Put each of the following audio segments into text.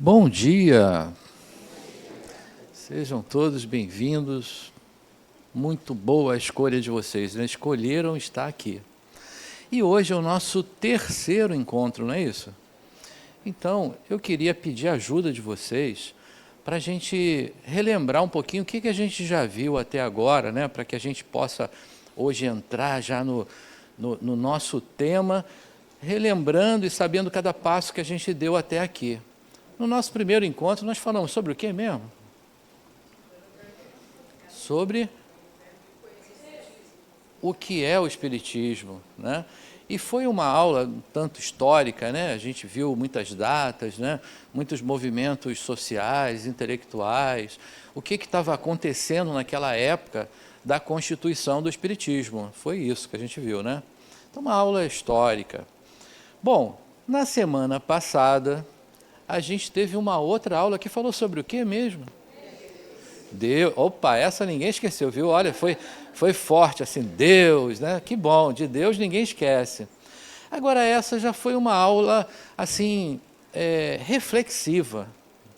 Bom dia, sejam todos bem-vindos. Muito boa a escolha de vocês, né? Escolheram estar aqui. E hoje é o nosso terceiro encontro, não é isso? Então, eu queria pedir a ajuda de vocês para a gente relembrar um pouquinho o que a gente já viu até agora, né? Para que a gente possa hoje entrar já no nosso tema, relembrando e sabendo cada passo que a gente deu até aqui. No nosso primeiro encontro, nós falamos sobre o que mesmo? Sobre o que é o Espiritismo, né? E foi uma aula um tanto histórica, né? A gente viu muitas datas, né? Muitos movimentos sociais, intelectuais, o que estava acontecendo naquela época da constituição do Espiritismo. Foi isso que a gente viu, né? Então, uma aula histórica. Bom, na semana passada, a gente teve uma outra aula que falou sobre o que mesmo? Deus. Opa, essa ninguém esqueceu, viu? Olha, foi forte, assim, Deus, né? Que bom, de Deus ninguém esquece. Agora, essa já foi uma aula, assim, reflexiva,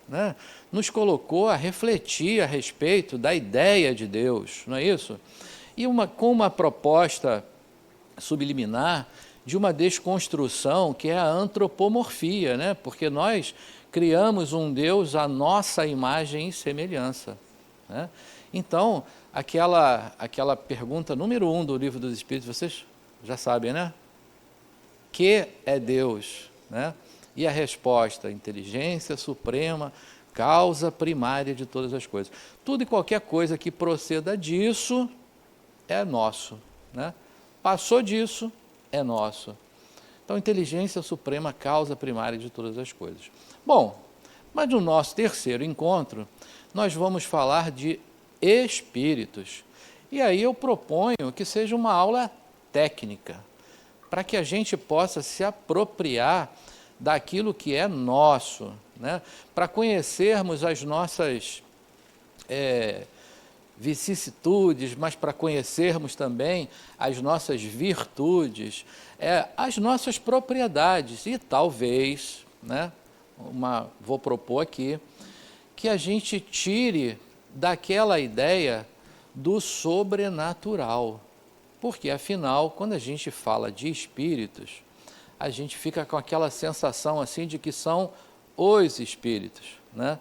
né? Nos colocou a refletir a respeito da ideia de Deus, não é isso? E com uma proposta subliminar de uma desconstrução que é a antropomorfia, né? Porque nós criamos um Deus à nossa imagem e semelhança, né? Então, aquela pergunta número 1 do Livro dos Espíritos, vocês já sabem, né? Que é Deus, né? E a resposta, inteligência suprema, causa primária de todas as coisas. Tudo e qualquer coisa que proceda disso é nosso, né? Passou disso, é nosso. Então, inteligência suprema, causa primária de todas as coisas. Bom, mas no nosso terceiro encontro, nós vamos falar de espíritos. E aí eu proponho que seja uma aula técnica, para que a gente possa se apropriar daquilo que é nosso, né? Para conhecermos as nossas vicissitudes, mas para conhecermos também as nossas virtudes, as nossas propriedades. E talvez, né, vou propor aqui, que a gente tire daquela ideia do sobrenatural. Porque, afinal, quando a gente fala de espíritos, a gente fica com aquela sensação assim de que são os espíritos, né?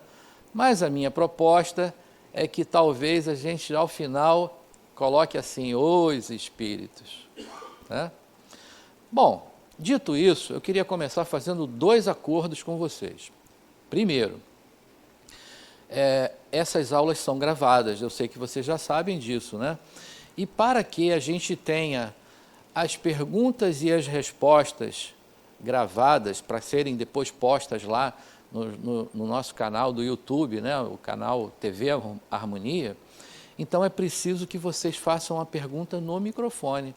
Mas a minha proposta é que talvez a gente, ao final, coloque assim, os espíritos, né? Bom, dito isso, eu queria começar fazendo 2 acordos com vocês. Primeiro, essas aulas são gravadas, eu sei que vocês já sabem disso, né? E para que a gente tenha as perguntas e as respostas gravadas, para serem depois postas lá no nosso canal do YouTube, né, o canal TV Harmonia, então é preciso que vocês façam a pergunta no microfone.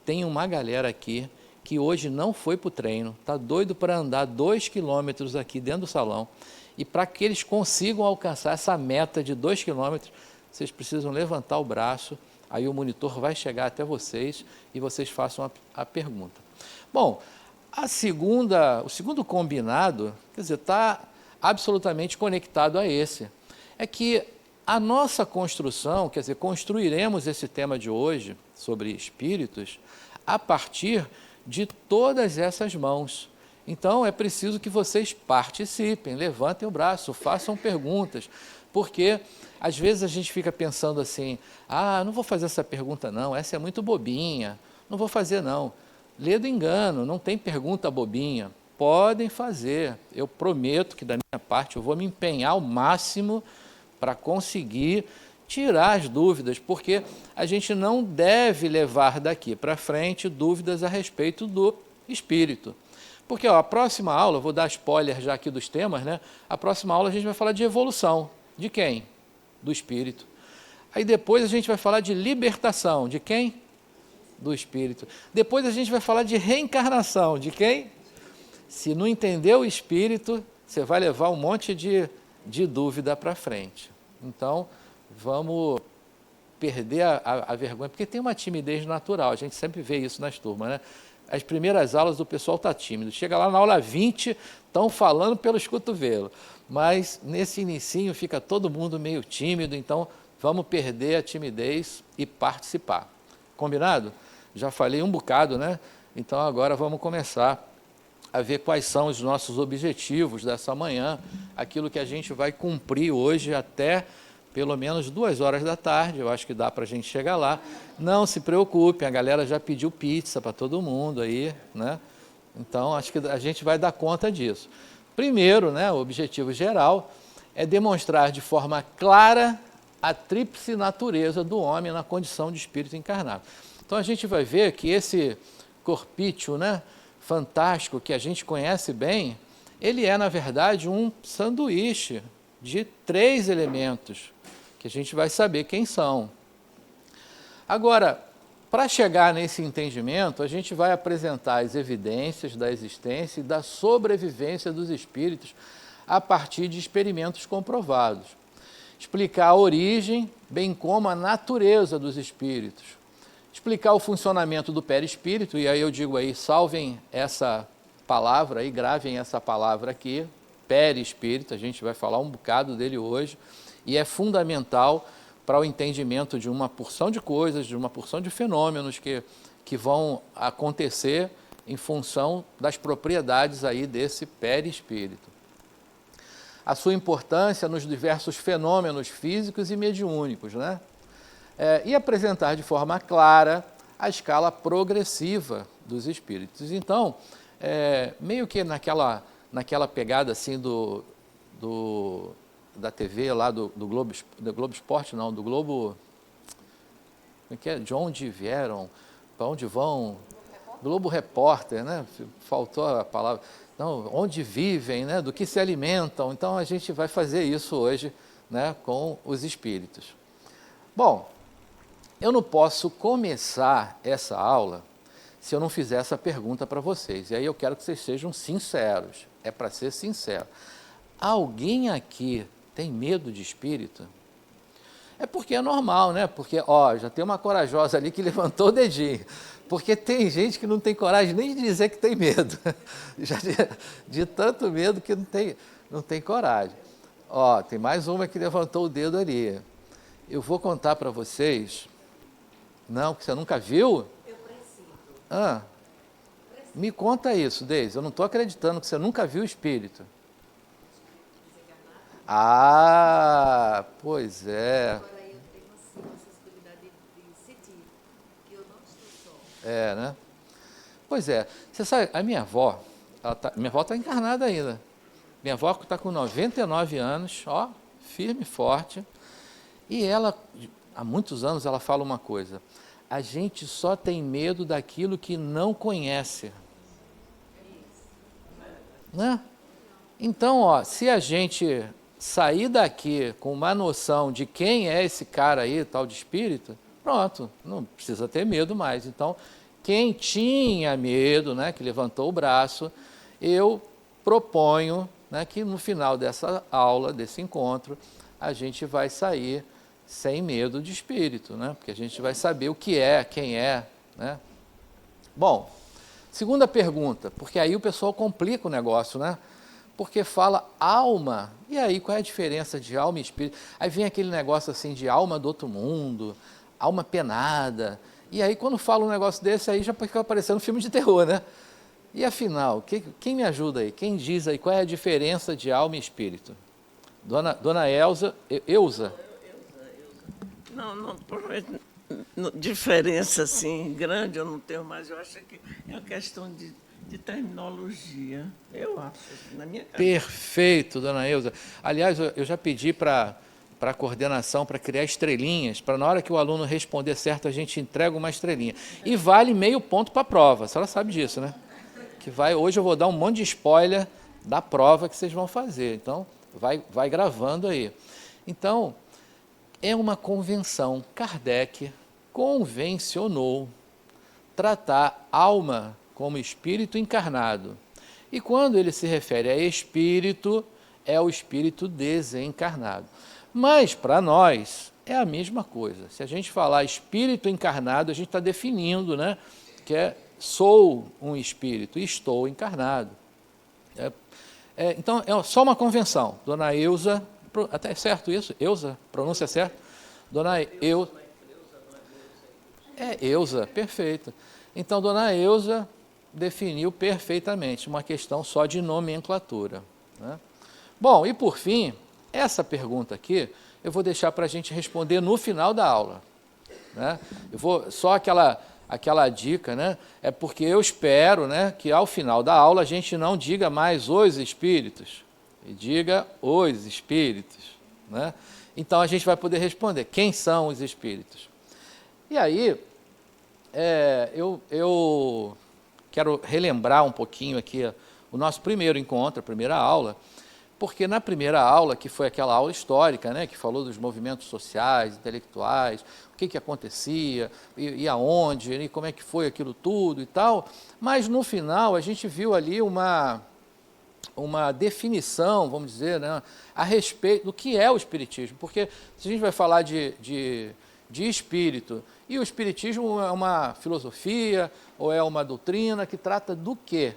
Tem uma galera aqui que hoje não foi para o treino, está doido para andar 2 quilômetros aqui dentro do salão, e para que eles consigam alcançar essa meta de 2 quilômetros, vocês precisam levantar o braço, aí o monitor vai chegar até vocês e vocês façam a pergunta. Bom, o segundo combinado, quer dizer, está absolutamente conectado a esse. É que a nossa construção, quer dizer, construiremos esse tema de hoje sobre espíritos a partir de todas essas mãos. Então, é preciso que vocês participem, levantem o braço, façam perguntas, porque às vezes a gente fica pensando assim, não vou fazer essa pergunta não, essa é muito bobinha, não vou fazer não. Lê do engano, não tem pergunta bobinha. Podem fazer, eu prometo que da minha parte eu vou me empenhar ao máximo para conseguir tirar as dúvidas, porque a gente não deve levar daqui para frente dúvidas a respeito do espírito. Porque a próxima aula, vou dar spoiler já aqui dos temas, né? A próxima aula a gente vai falar de evolução. De quem? Do espírito. Aí depois a gente vai falar de libertação. De quem? Do espírito. Depois a gente vai falar de reencarnação. De quem? Se não entender o espírito, você vai levar um monte de dúvida para frente. Então, vamos perder a vergonha, porque tem uma timidez natural, a gente sempre vê isso nas turmas, né? as primeiras aulas o pessoal está tímido. Chega lá na aula 20, estão falando pelos cotovelos. Mas nesse inicinho fica todo mundo meio tímido, então vamos perder a timidez e participar. Combinado? Já falei um bocado, né? Então agora vamos começar a ver quais são os nossos objetivos dessa manhã, aquilo que a gente vai cumprir hoje até pelo menos 2 horas da tarde, eu acho que dá para a gente chegar lá. Não se preocupe, a galera já pediu pizza para todo mundo aí, né? Então acho que a gente vai dar conta disso. Primeiro, né, o objetivo geral é demonstrar de forma clara a tríplice natureza do homem na condição de espírito encarnado. Então a gente vai ver que esse corpício, né, fantástico que a gente conhece bem, ele é, na verdade, um sanduíche de 3 elementos, que a gente vai saber quem são. Agora, para chegar nesse entendimento, a gente vai apresentar as evidências da existência e da sobrevivência dos espíritos a partir de experimentos comprovados. Explicar a origem, bem como a natureza dos espíritos. Explicar o funcionamento do perispírito, e aí eu digo aí, salvem essa palavra aí, gravem essa palavra aqui, perispírito, a gente vai falar um bocado dele hoje, e é fundamental para o entendimento de uma porção de coisas, de uma porção de fenômenos que vão acontecer em função das propriedades aí desse perispírito. A sua importância nos diversos fenômenos físicos e mediúnicos, né? E apresentar de forma clara a escala progressiva dos espíritos. Então, meio que naquela pegada assim da TV lá do Globo Esporte, não, do Globo, como é que é? De onde vieram, para onde vão? Globo Repórter, né? Faltou a palavra. Não, onde vivem, né? Do que se alimentam. Então a gente vai fazer isso hoje, né? Com os espíritos. Bom, eu não posso começar essa aula se eu não fizer essa pergunta para vocês. E aí eu quero que vocês sejam sinceros. É para ser sincero. Alguém aqui tem medo de espírito? É porque é normal, né? Porque, já tem uma corajosa ali que levantou o dedinho. Porque tem gente que não tem coragem nem de dizer que tem medo. Já de tanto medo que não tem coragem. Tem mais uma que levantou o dedo ali. Eu vou contar para vocês. Não, que você nunca viu? Eu preciso. Me conta isso, Deise. Eu não estou acreditando que você nunca viu o espírito. Pois é. Agora eu tenho assim, uma sensibilidade de sentir que eu não estou só. Né? Pois é. Você sabe, a minha avó, minha avó está encarnada ainda. Minha avó está com 99 anos, firme e forte. E ela, há muitos anos, ela fala uma coisa. A gente só tem medo daquilo que não conhece. Né? Então, se a gente sair daqui com uma noção de quem é esse cara aí, tal de espírito, pronto, não precisa ter medo mais. Então, quem tinha medo, né, que levantou o braço, eu proponho, né, que no final dessa aula, desse encontro, a gente vai sair sem medo de espírito, né, porque a gente vai saber o que é, quem é, né. Bom, segunda pergunta, porque aí o pessoal complica o negócio, né? Porque fala alma, e aí qual é a diferença de alma e espírito? Aí vem aquele negócio assim de alma do outro mundo, alma penada, e aí quando fala um negócio desse, aí já fica parecendo um filme de terror, né? E afinal, quem me ajuda aí? Quem diz aí qual é a diferença de alma e espírito? Dona Elza, Eusa? Não, provavelmente diferença assim grande eu não tenho, mas eu acho que é uma questão de terminologia, eu acho, na minha cabeça. Perfeito, dona Eusa. Aliás, eu já pedi para a coordenação para criar estrelinhas, para na hora que o aluno responder certo, a gente entrega uma estrelinha. E vale meio ponto para a prova, a senhora sabe disso, né? Hoje eu vou dar um monte de spoiler da prova que vocês vão fazer, então vai gravando aí. Então, é uma convenção. Kardec convencionou tratar alma como espírito encarnado. E quando ele se refere a espírito, é o espírito desencarnado. Mas, para nós, é a mesma coisa. Se a gente falar espírito encarnado, a gente está definindo, né, que sou um espírito e estou encarnado. Então, é só uma convenção. Dona Eusa, até é certo isso? Eusa, pronúncia certa? Dona Eusa. Eusa, perfeito. Então, Dona Eusa definiu perfeitamente, uma questão só de nomenclatura, né? Bom, e por fim, essa pergunta aqui, eu vou deixar para a gente responder no final da aula, né? Eu vou, só aquela dica, né? É porque eu espero, né, que ao final da aula a gente não diga mais os espíritos, e diga os espíritos, né? Então a gente vai poder responder quem são os espíritos. E aí, eu quero relembrar um pouquinho aqui o nosso primeiro encontro, a primeira aula, porque na primeira aula, que foi aquela aula histórica, né, que falou dos movimentos sociais, intelectuais, o que acontecia, e aonde, e como é que foi aquilo tudo e tal, mas no final a gente viu ali uma definição, vamos dizer, né, a respeito do que é o espiritismo, porque se a gente vai falar de espírito, e o espiritismo é uma filosofia ou é uma doutrina que trata do quê?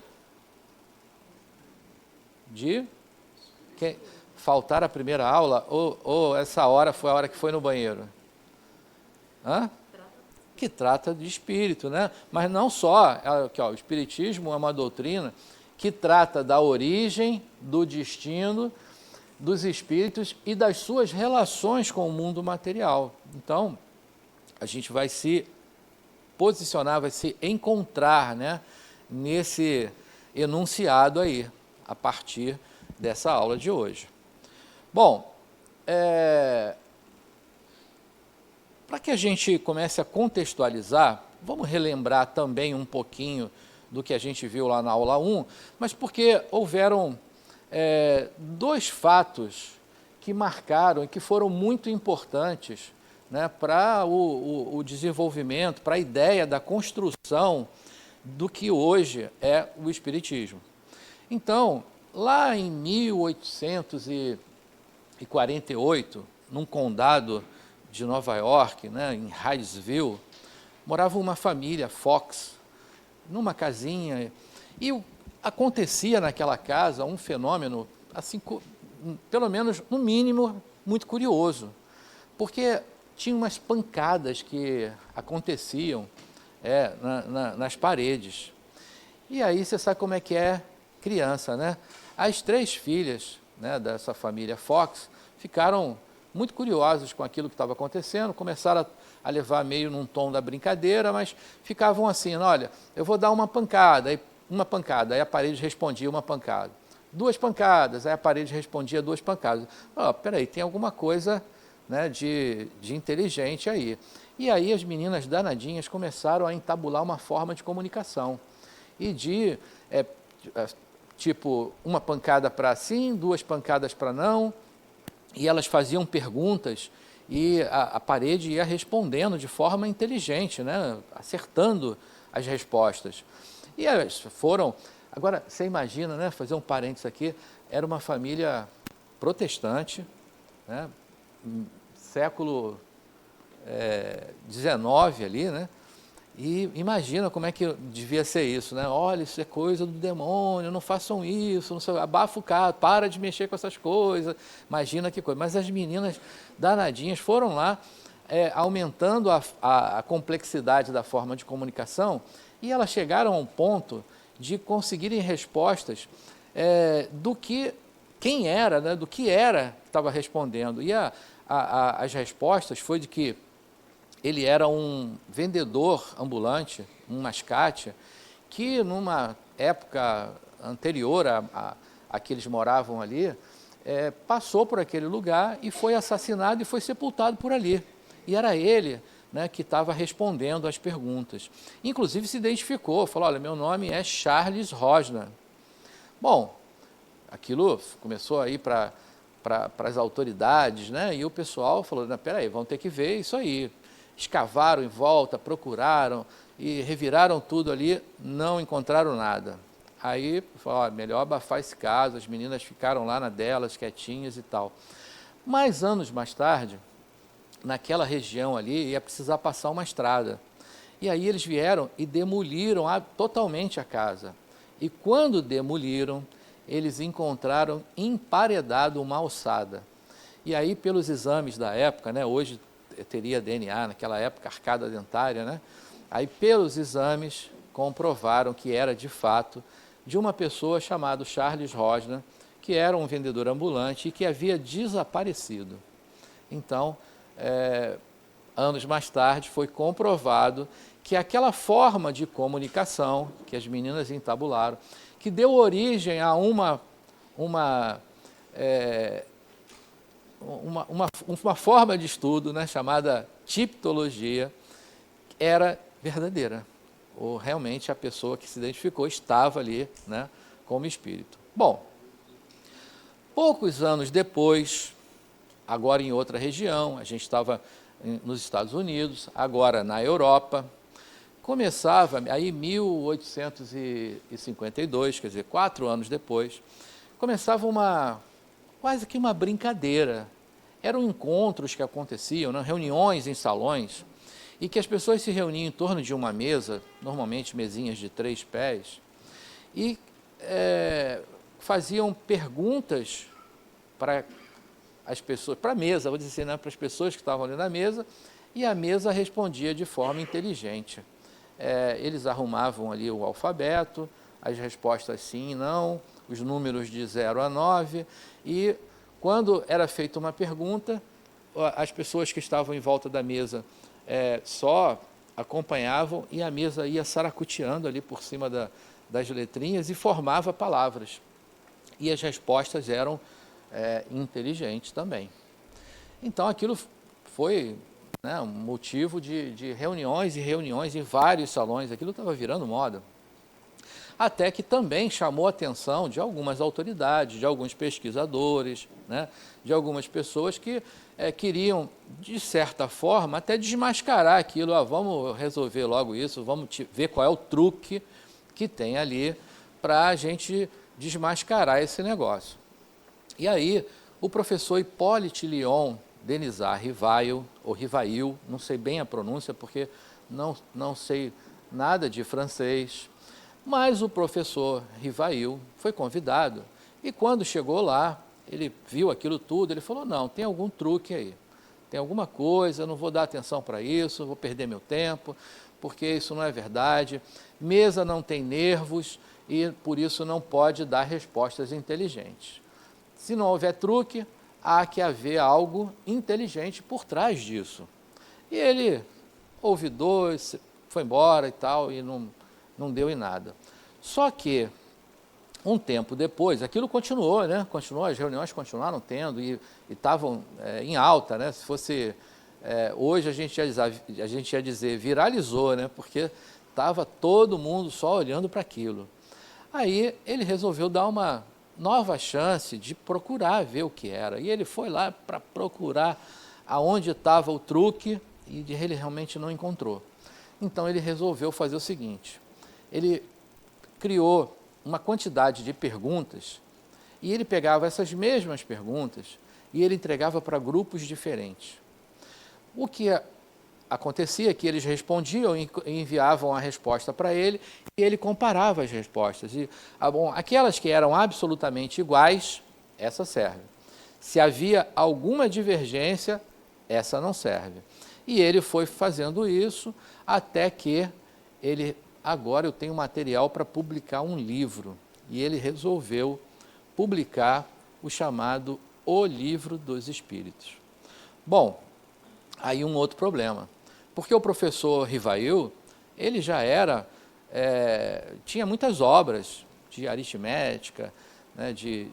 Faltar a primeira aula ou essa hora foi a hora que foi no banheiro? Que trata de espírito, né? Mas não só, aqui, o espiritismo é uma doutrina que trata da origem, do destino dos espíritos e das suas relações com o mundo material. Então, a gente vai se posicionar, vai se encontrar, né, nesse enunciado aí, a partir dessa aula de hoje. Bom, para que a gente comece a contextualizar, vamos relembrar também um pouquinho do que a gente viu lá na aula 1, mas porque houveram dois fatos que marcaram e que foram muito importantes, né, para o desenvolvimento, para a ideia da construção do que hoje é o espiritismo. Então, lá em 1848, num condado de Nova York, né, em Hydesville, morava uma família Fox, numa casinha, e acontecia naquela casa um fenômeno, assim, pelo menos, no mínimo, muito curioso, porque tinha umas pancadas que aconteciam nas paredes. E aí você sabe como é que é criança, né? As três filhas, né, dessa família Fox ficaram muito curiosas com aquilo que estava acontecendo, começaram a levar meio num tom da brincadeira, mas ficavam assim, olha, eu vou dar uma pancada, aí a parede respondia uma pancada. Duas pancadas, aí a parede respondia duas pancadas. Peraí, tem alguma coisa, né, de inteligente aí. E aí as meninas danadinhas começaram a entabular uma forma de comunicação. E tipo, uma pancada para sim, duas pancadas para não, e elas faziam perguntas e a parede ia respondendo de forma inteligente, né, acertando as respostas. E elas foram... Agora, você imagina, né, fazer um parênteses aqui, era uma família protestante, né, século XIX ali, né? E imagina como é que devia ser isso, né? Olha, isso é coisa do demônio, não façam isso, não sei, abafa o carro, para de mexer com essas coisas. Imagina que coisa. Mas as meninas danadinhas foram lá, aumentando a complexidade da forma de comunicação, e elas chegaram a um ponto de conseguirem respostas do que quem era, né, do que era que estava respondendo. E as respostas foi de que ele era um vendedor ambulante, um mascate, que numa época anterior a que eles moravam ali, passou por aquele lugar e foi assassinado e foi sepultado por ali. E era ele, né, que estava respondendo às perguntas. Inclusive se identificou, falou, olha, meu nome é Charles Rosner. Bom, aquilo começou a ir para as autoridades, né, e o pessoal falou, peraí, vão ter que ver isso aí. Escavaram em volta, procuraram e reviraram tudo ali, não encontraram nada. Aí, falaram, melhor abafar esse caso, as meninas ficaram lá na delas, quietinhas e tal. Mas anos mais tarde, naquela região ali, ia precisar passar uma estrada. E aí eles vieram e demoliram totalmente a casa. E quando demoliram, eles encontraram emparedado uma alçada. E aí, pelos exames da época, né, hoje teria DNA, naquela época, arcada dentária, né? Aí, pelos exames, comprovaram que era, de fato, de uma pessoa chamada Charles Rosner, que era um vendedor ambulante e que havia desaparecido. Então, anos mais tarde, foi comprovado que aquela forma de comunicação que as meninas entabularam, que deu origem a uma forma de estudo, né, chamada tipologia, era verdadeira. Ou realmente a pessoa que se identificou estava ali, né, como espírito. Bom, poucos anos depois, agora em outra região, a gente estava nos Estados Unidos, agora na Europa, começava, aí em 1852, quer dizer, 4 anos depois, começava quase que uma brincadeira. Eram encontros que aconteciam, né, reuniões em salões, e que as pessoas se reuniam em torno de uma mesa, normalmente mesinhas de 3 pés, e faziam perguntas para as pessoas, para a mesa, vou dizer assim, né, para as pessoas que estavam ali na mesa, e a mesa respondia de forma inteligente. Eles arrumavam ali o alfabeto, as respostas sim e não, os números de 0 a 9, e quando era feita uma pergunta, as pessoas que estavam em volta da mesa só acompanhavam e a mesa ia saracoteando ali por cima das letrinhas e formava palavras. E as respostas eram inteligentes também. Então aquilo foi, né, um motivo de reuniões e reuniões em vários salões, aquilo estava virando moda. Até que também chamou a atenção de algumas autoridades, de alguns pesquisadores, né, de algumas pessoas que queriam, de certa forma, até desmascarar aquilo. Vamos resolver logo isso, vamos ver qual é o truque que tem ali para a gente desmascarar esse negócio. E aí, o professor Hippolyte Léon Denisard Rivail, ou Rivail, não sei bem a pronúncia, porque não sei nada de francês, mas o professor Rivail foi convidado, e quando chegou lá, ele viu aquilo tudo, ele falou, não, tem algum truque aí, tem alguma coisa, não vou dar atenção para isso, vou perder meu tempo, porque isso não é verdade, mesa não tem nervos, e por isso não pode dar respostas inteligentes. Se não houver truque, há que haver algo inteligente por trás disso. E ele ouvidou, foi embora e tal, e não deu em nada. Só que, um tempo depois, aquilo continuou, né? Continuou, as reuniões continuaram tendo e estavam em alta, né? Se fosse hoje, a gente ia dizer viralizou, né? Porque estava todo mundo só olhando para aquilo. Aí ele resolveu dar uma nova chance de procurar ver o que era. E ele foi lá para procurar aonde estava o truque e ele realmente não encontrou. Então ele resolveu fazer o seguinte, ele criou uma quantidade de perguntas e ele pegava essas mesmas perguntas e ele entregava para grupos diferentes. O que acontecia é que eles respondiam e enviavam a resposta para ele e ele comparava as respostas. E, aquelas que eram absolutamente iguais, essa serve. Se havia alguma divergência, essa não serve. E ele foi fazendo isso até que agora eu tenho material para publicar um livro. E ele resolveu publicar o chamado O Livro dos Espíritos. Bom, aí um outro problema. Porque o professor Rivail, ele já tinha muitas obras de aritmética, né, de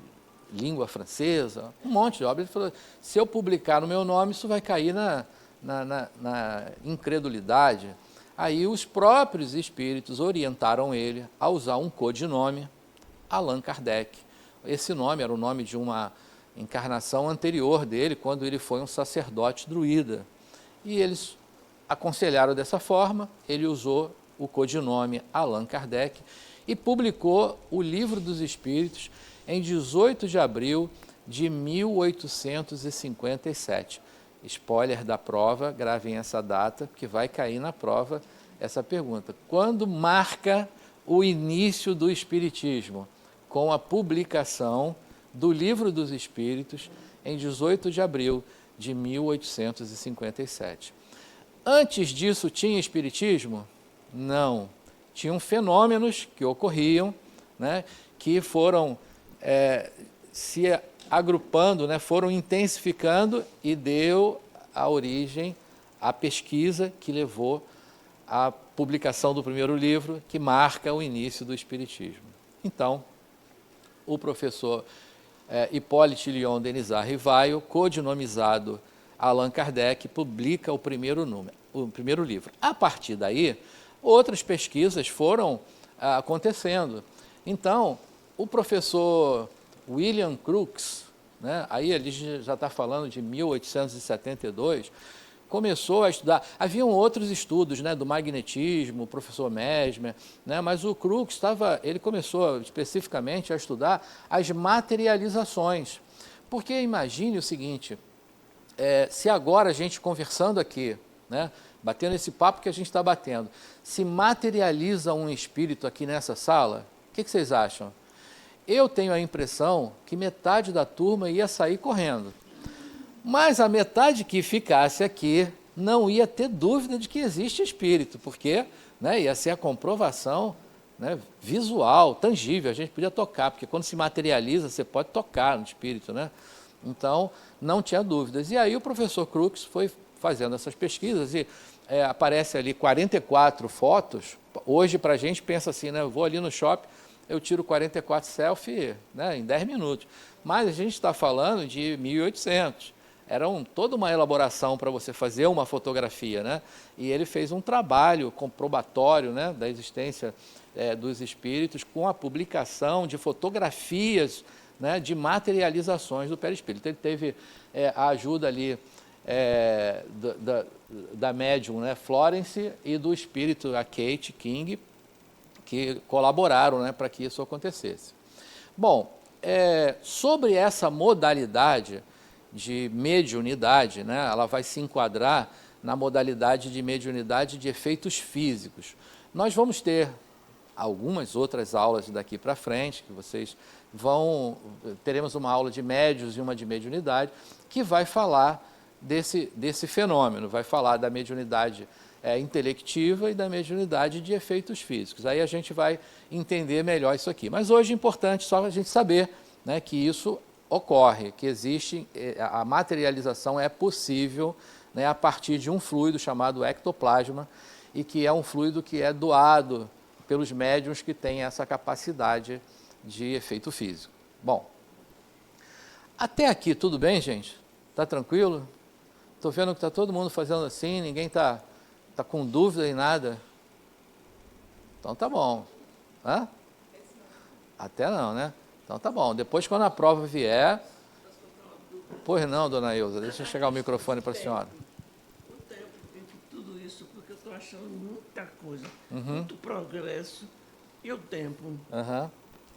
língua francesa, um monte de obras. Ele falou, se eu publicar no meu nome, isso vai cair na incredulidade. Aí os próprios espíritos orientaram ele a usar um codinome, Allan Kardec. Esse nome era o nome de uma encarnação anterior dele, quando ele foi um sacerdote druida. E eles aconselharam dessa forma, ele usou o codinome Allan Kardec e publicou o Livro dos Espíritos em 18 de abril de 1857. Spoiler da prova, gravem essa data, que vai cair na prova essa pergunta. Quando marca o início do Espiritismo? Com a publicação do Livro dos Espíritos, em 18 de abril de 1857. Antes disso, tinha Espiritismo? Não. Tinham fenômenos que ocorriam, né, que foram se agrupando, né, foram intensificando e deu a origem à pesquisa que levou à publicação do primeiro livro, que marca o início do Espiritismo. Então, o professor Hippolyte Léon Denisard Rivaio, codinomizado Allan Kardec, publica o primeiro livro. A partir daí, outras pesquisas foram acontecendo. Então, o professor William Crookes, né, aí ele já está falando de 1872, começou a estudar. Haviam outros estudos, né, do magnetismo, o professor Mesmer, né, mas o Crookes ele começou especificamente a estudar as materializações. Porque imagine o seguinte, se agora a gente conversando aqui, né, batendo esse papo que a gente está batendo, se materializa um espírito aqui nessa sala, o que vocês acham? Eu tenho a impressão que metade da turma ia sair correndo. Mas a metade que ficasse aqui não ia ter dúvida de que existe espírito, porque, né, ia ser a comprovação, né, visual, tangível, a gente podia tocar, porque quando se materializa, você pode tocar no espírito, né? Então, não tinha dúvidas. E aí o professor Crookes foi fazendo essas pesquisas e aparece ali 44 fotos. Hoje, para a gente, pensa assim, né, eu vou ali no shopping, eu tiro 44 selfies, né, em 10 minutos. Mas a gente está falando de 1800. Era toda uma elaboração para você fazer uma fotografia, né? E ele fez um trabalho comprobatório, né, da existência dos espíritos com a publicação de fotografias, né, de materializações do perispírito. Ele teve a ajuda ali da médium, né, Florence, e do espírito, a Kate King, que colaboraram, né, para que isso acontecesse. Bom, sobre essa modalidade de mediunidade, né, ela vai se enquadrar na modalidade de mediunidade de efeitos físicos. Nós vamos ter algumas outras aulas daqui para frente, que vocês teremos uma aula de médios e uma de mediunidade, que vai falar desse fenômeno, vai falar da mediunidade intelectiva e da mediunidade de efeitos físicos. Aí a gente vai entender melhor isso aqui. Mas hoje é importante só a gente saber, né, que isso ocorre, que existe, a materialização é possível, né, a partir de um fluido chamado ectoplasma, e que é um fluido que é doado pelos médiuns que têm essa capacidade de efeito físico. Bom, até aqui tudo bem, gente? Está tranquilo? Estou vendo que está todo mundo fazendo assim, ninguém está com dúvida em nada. Então tá bom. Hã? Até não, né? Então tá bom. Depois, quando a prova vier... Pois não, dona Ilza, deixa eu chegar o microfone para a senhora. O tempo de tudo isso, porque eu estou achando muita coisa, muito progresso. E o tempo?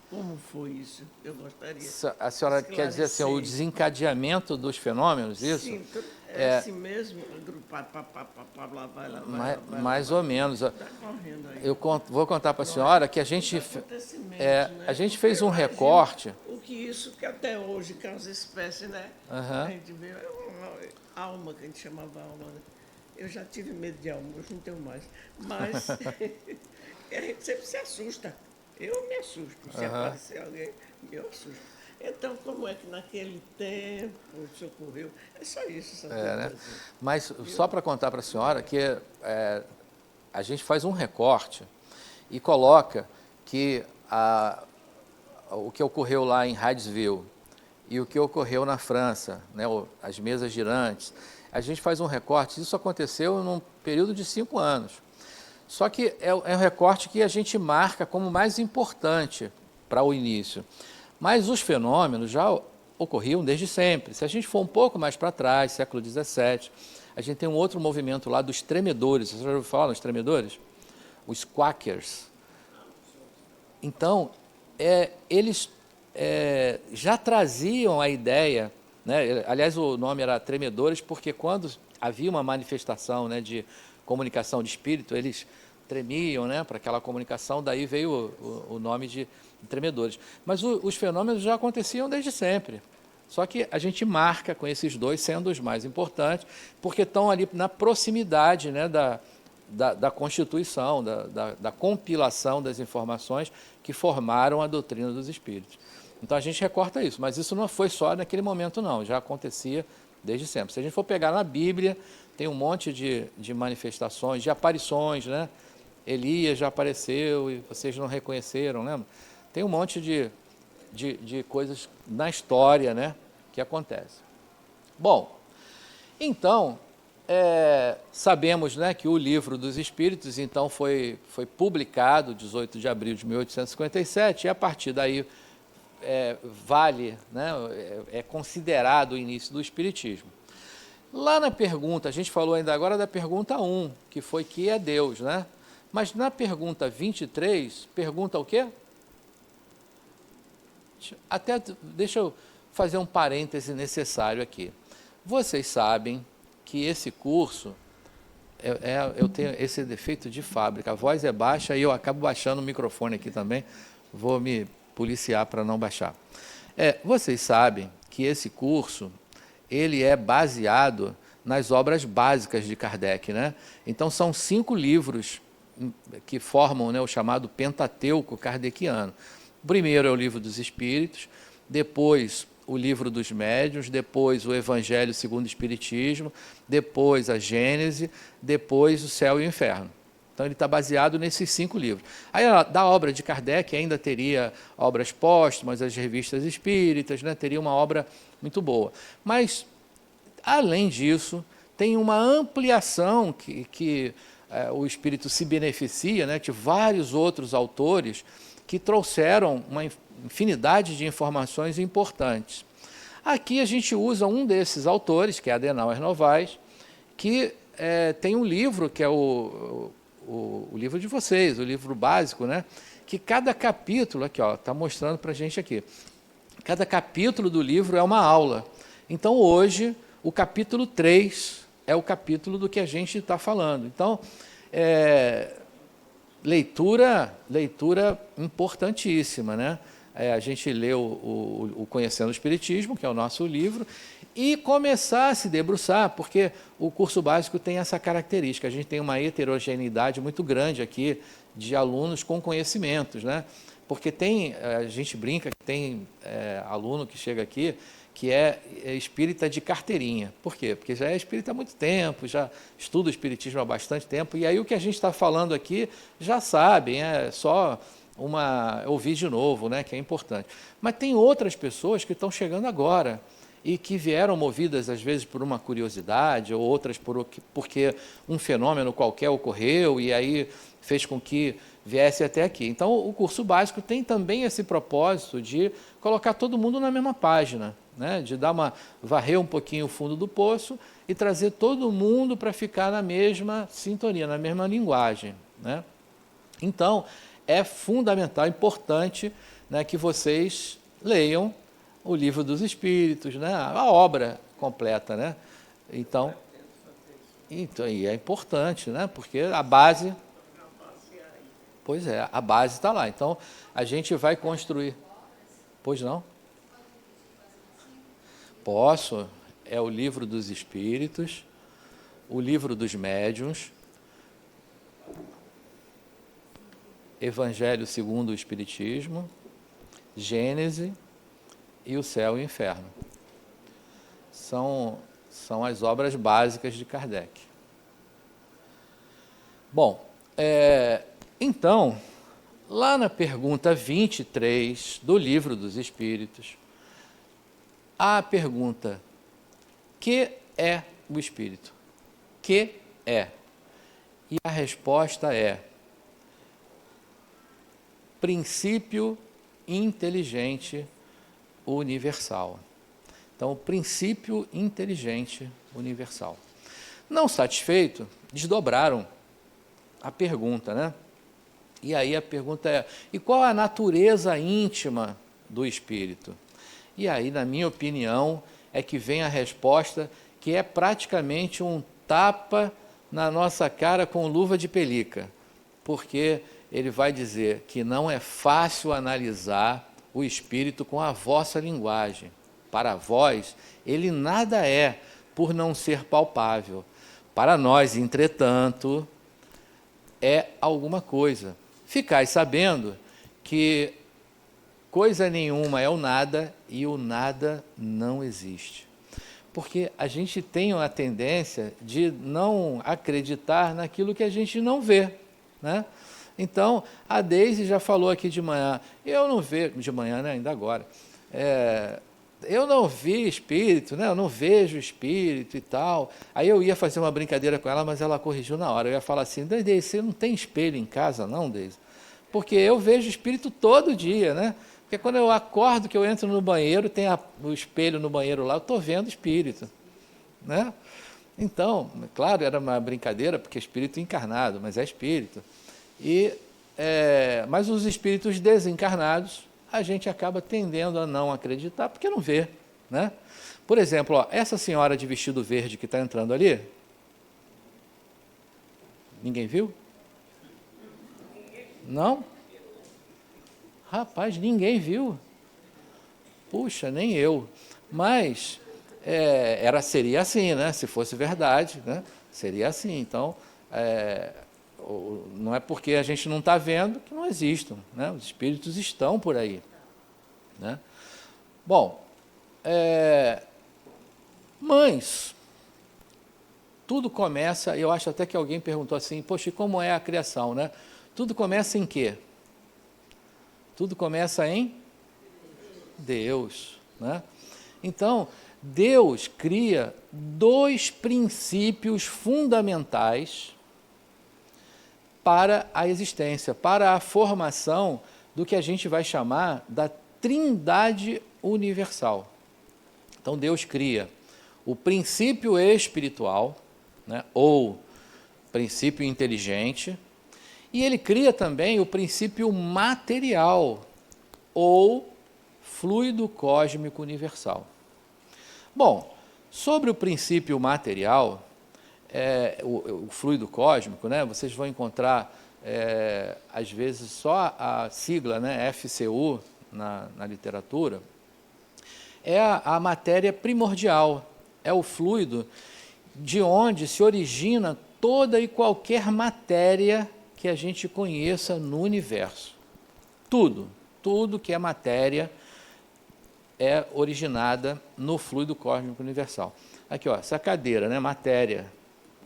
Como foi isso? Eu gostaria. A senhora quer dizer assim, o desencadeamento dos fenômenos, isso? Sim, é assim mesmo, agrupado, lá vai, lá vai. Mais ou menos. Está correndo aí. Eu vou contar para a senhora que a gente fez um recorte. O que isso que até hoje, que é umas espécies, né? A gente vê, é uma alma, que a gente chamava alma, né? Eu já tive medo de alma, hoje não tenho mais. Mas a gente sempre se assusta. Eu me assusto. Se aparecer alguém, eu assusto. Então, como é que naquele tempo isso ocorreu? É só isso. Né? Mas só para contar para a senhora que a gente faz um recorte e coloca que o que ocorreu lá em Hydesville e o que ocorreu na França, né, as mesas girantes, a gente faz um recorte. Isso aconteceu num período de 5 anos. Só que é um recorte que a gente marca como mais importante para o início. Mas os fenômenos já ocorriam desde sempre. Se a gente for um pouco mais para trás, século XVII, a gente tem um outro movimento lá dos tremedores. Você já ouviu falar nos tremedores? Os quakers. Então, eles já traziam a ideia, né? Aliás, o nome era tremedores porque quando havia uma manifestação, né, de comunicação de espírito, eles tremiam, né, para aquela comunicação, daí veio o nome de tremedores. Mas os fenômenos já aconteciam desde sempre. Só que a gente marca com esses dois sendo os mais importantes, porque estão ali na proximidade, né, da constituição, da compilação das informações que formaram a doutrina dos espíritos. Então a gente recorta isso, mas isso não foi só naquele momento não, já acontecia desde sempre. Se a gente for pegar na Bíblia, tem um monte de manifestações, de aparições, né? Elias já apareceu e vocês não reconheceram, lembra? Tem um monte de coisas na história, né, que acontecem. Bom, então, sabemos, né, que o Livro dos Espíritos, então, foi publicado 18 de abril de 1857, e a partir daí vale, né, é considerado o início do Espiritismo. Lá na pergunta, a gente falou ainda agora da pergunta 1, que foi que é Deus, né? Mas na pergunta 23, pergunta o quê? Deixa eu fazer um parêntese necessário aqui. Vocês sabem que esse curso, eu tenho esse defeito de fábrica, a voz é baixa e eu acabo baixando o microfone aqui também, vou me policiar para não baixar. Vocês sabem que esse curso, ele é baseado nas obras básicas de Kardec, né? Então, são 5 livros que formam, né, o chamado Pentateuco kardeciano. O primeiro é o Livro dos Espíritos, depois o Livro dos Médiuns, depois o Evangelho segundo o Espiritismo, depois a Gênese, depois o Céu e o Inferno. Então, ele está baseado nesses 5 livros. Aí, da obra de Kardec, ainda teria obras póstumas, as revistas espíritas, né? Teria uma obra muito boa. Mas, além disso, tem uma ampliação que o espírito se beneficia, né, de vários outros autores que trouxeram uma infinidade de informações importantes. Aqui a gente usa um desses autores, que é Adenauer Novaes, que tem um livro, que é o livro de vocês, o livro básico, né, que cada capítulo, aqui está mostrando para a gente aqui, cada capítulo do livro é uma aula. Então, hoje, o capítulo 3 é o capítulo do que a gente está falando. Então, leitura importantíssima, né? A gente leu o Conhecendo o Espiritismo, que é o nosso livro, e começar a se debruçar, porque o curso básico tem essa característica, a gente tem uma heterogeneidade muito grande aqui de alunos com conhecimentos, né? Porque a gente brinca que tem aluno que chega aqui que é espírita de carteirinha. Por quê? Porque já é espírita há muito tempo, já estuda o espiritismo há bastante tempo, e aí o que a gente está falando aqui já sabem, é só ouvir de novo, né, que é importante. Mas tem outras pessoas que estão chegando agora e que vieram movidas, às vezes, por uma curiosidade, ou outras porque um fenômeno qualquer ocorreu e aí fez com que viesse até aqui. Então, o curso básico tem também esse propósito de colocar todo mundo na mesma página, né? De varrer um pouquinho o fundo do poço e trazer todo mundo para ficar na mesma sintonia, na mesma linguagem, né? Então, é fundamental, importante, né, que vocês leiam o Livro dos Espíritos, né, a obra completa, né? Então, e é importante, né, porque a base... Pois é, a base está lá. Então, a gente vai construir... Pois não? Posso. É o Livro dos Espíritos, o Livro dos Médiuns, Evangelho segundo o Espiritismo, Gênese e o Céu e o Inferno. São as obras básicas de Kardec. Bom, então, lá na pergunta 23 do Livro dos Espíritos, há a pergunta: que é o Espírito? Que é? E a resposta é: princípio inteligente universal. Então, o princípio inteligente universal. Não satisfeito, desdobraram a pergunta, né? E aí a pergunta é: e qual a natureza íntima do espírito? E aí, na minha opinião, é que vem a resposta, que é praticamente um tapa na nossa cara com luva de pelica. porque ele vai dizer que não é fácil analisar o espírito com a vossa linguagem. Para vós, ele nada é, por não ser palpável. Para nós, entretanto, é alguma coisa. Ficais sabendo que coisa nenhuma é o nada e o nada não existe. Porque a gente tem a tendência de não acreditar naquilo que a gente não vê, né? Então, a Deise já falou aqui de manhã, eu não vejo, de manhã, né, ainda agora, eu não vi espírito, né, eu não vejo espírito e tal. Aí eu ia fazer uma brincadeira com ela, mas ela corrigiu na hora. Eu ia falar assim, Deise, você não tem espelho em casa não, Deise? Porque eu vejo espírito todo dia, né? Porque quando eu acordo, que eu entro no banheiro, tem o espelho no banheiro lá, eu estou vendo espírito, né? Então, claro, era uma brincadeira, porque é espírito encarnado, mas é espírito. Mas os espíritos desencarnados, a gente acaba tendendo a não acreditar, porque não vê, né? Por exemplo, ó, essa senhora de vestido verde que está entrando ali, ninguém viu? Não? Rapaz, ninguém viu. Puxa, nem eu. Mas seria assim, né? Se fosse verdade, né? Seria assim. Então, não é porque a gente não está vendo que não existam, né? Os espíritos estão por aí, né? Bom, mas tudo começa, eu acho até que alguém perguntou assim, poxa, e como é a criação, né? Tudo começa em quê? Tudo começa em Deus, né? Então, Deus cria dois princípios fundamentais para a existência, para a formação do que a gente vai chamar da Trindade universal. Então, Deus cria o princípio espiritual, né, ou princípio inteligente, e ele cria também o princípio material, ou fluido cósmico universal. Bom, sobre o princípio material, o fluido cósmico, né, vocês vão encontrar, às vezes, só a sigla, né, FCU, na literatura, é a matéria primordial, é o fluido de onde se origina toda e qualquer matéria que a gente conheça no universo. Tudo que é matéria é originada no fluido cósmico universal. Aqui, ó, essa cadeira, né, matéria,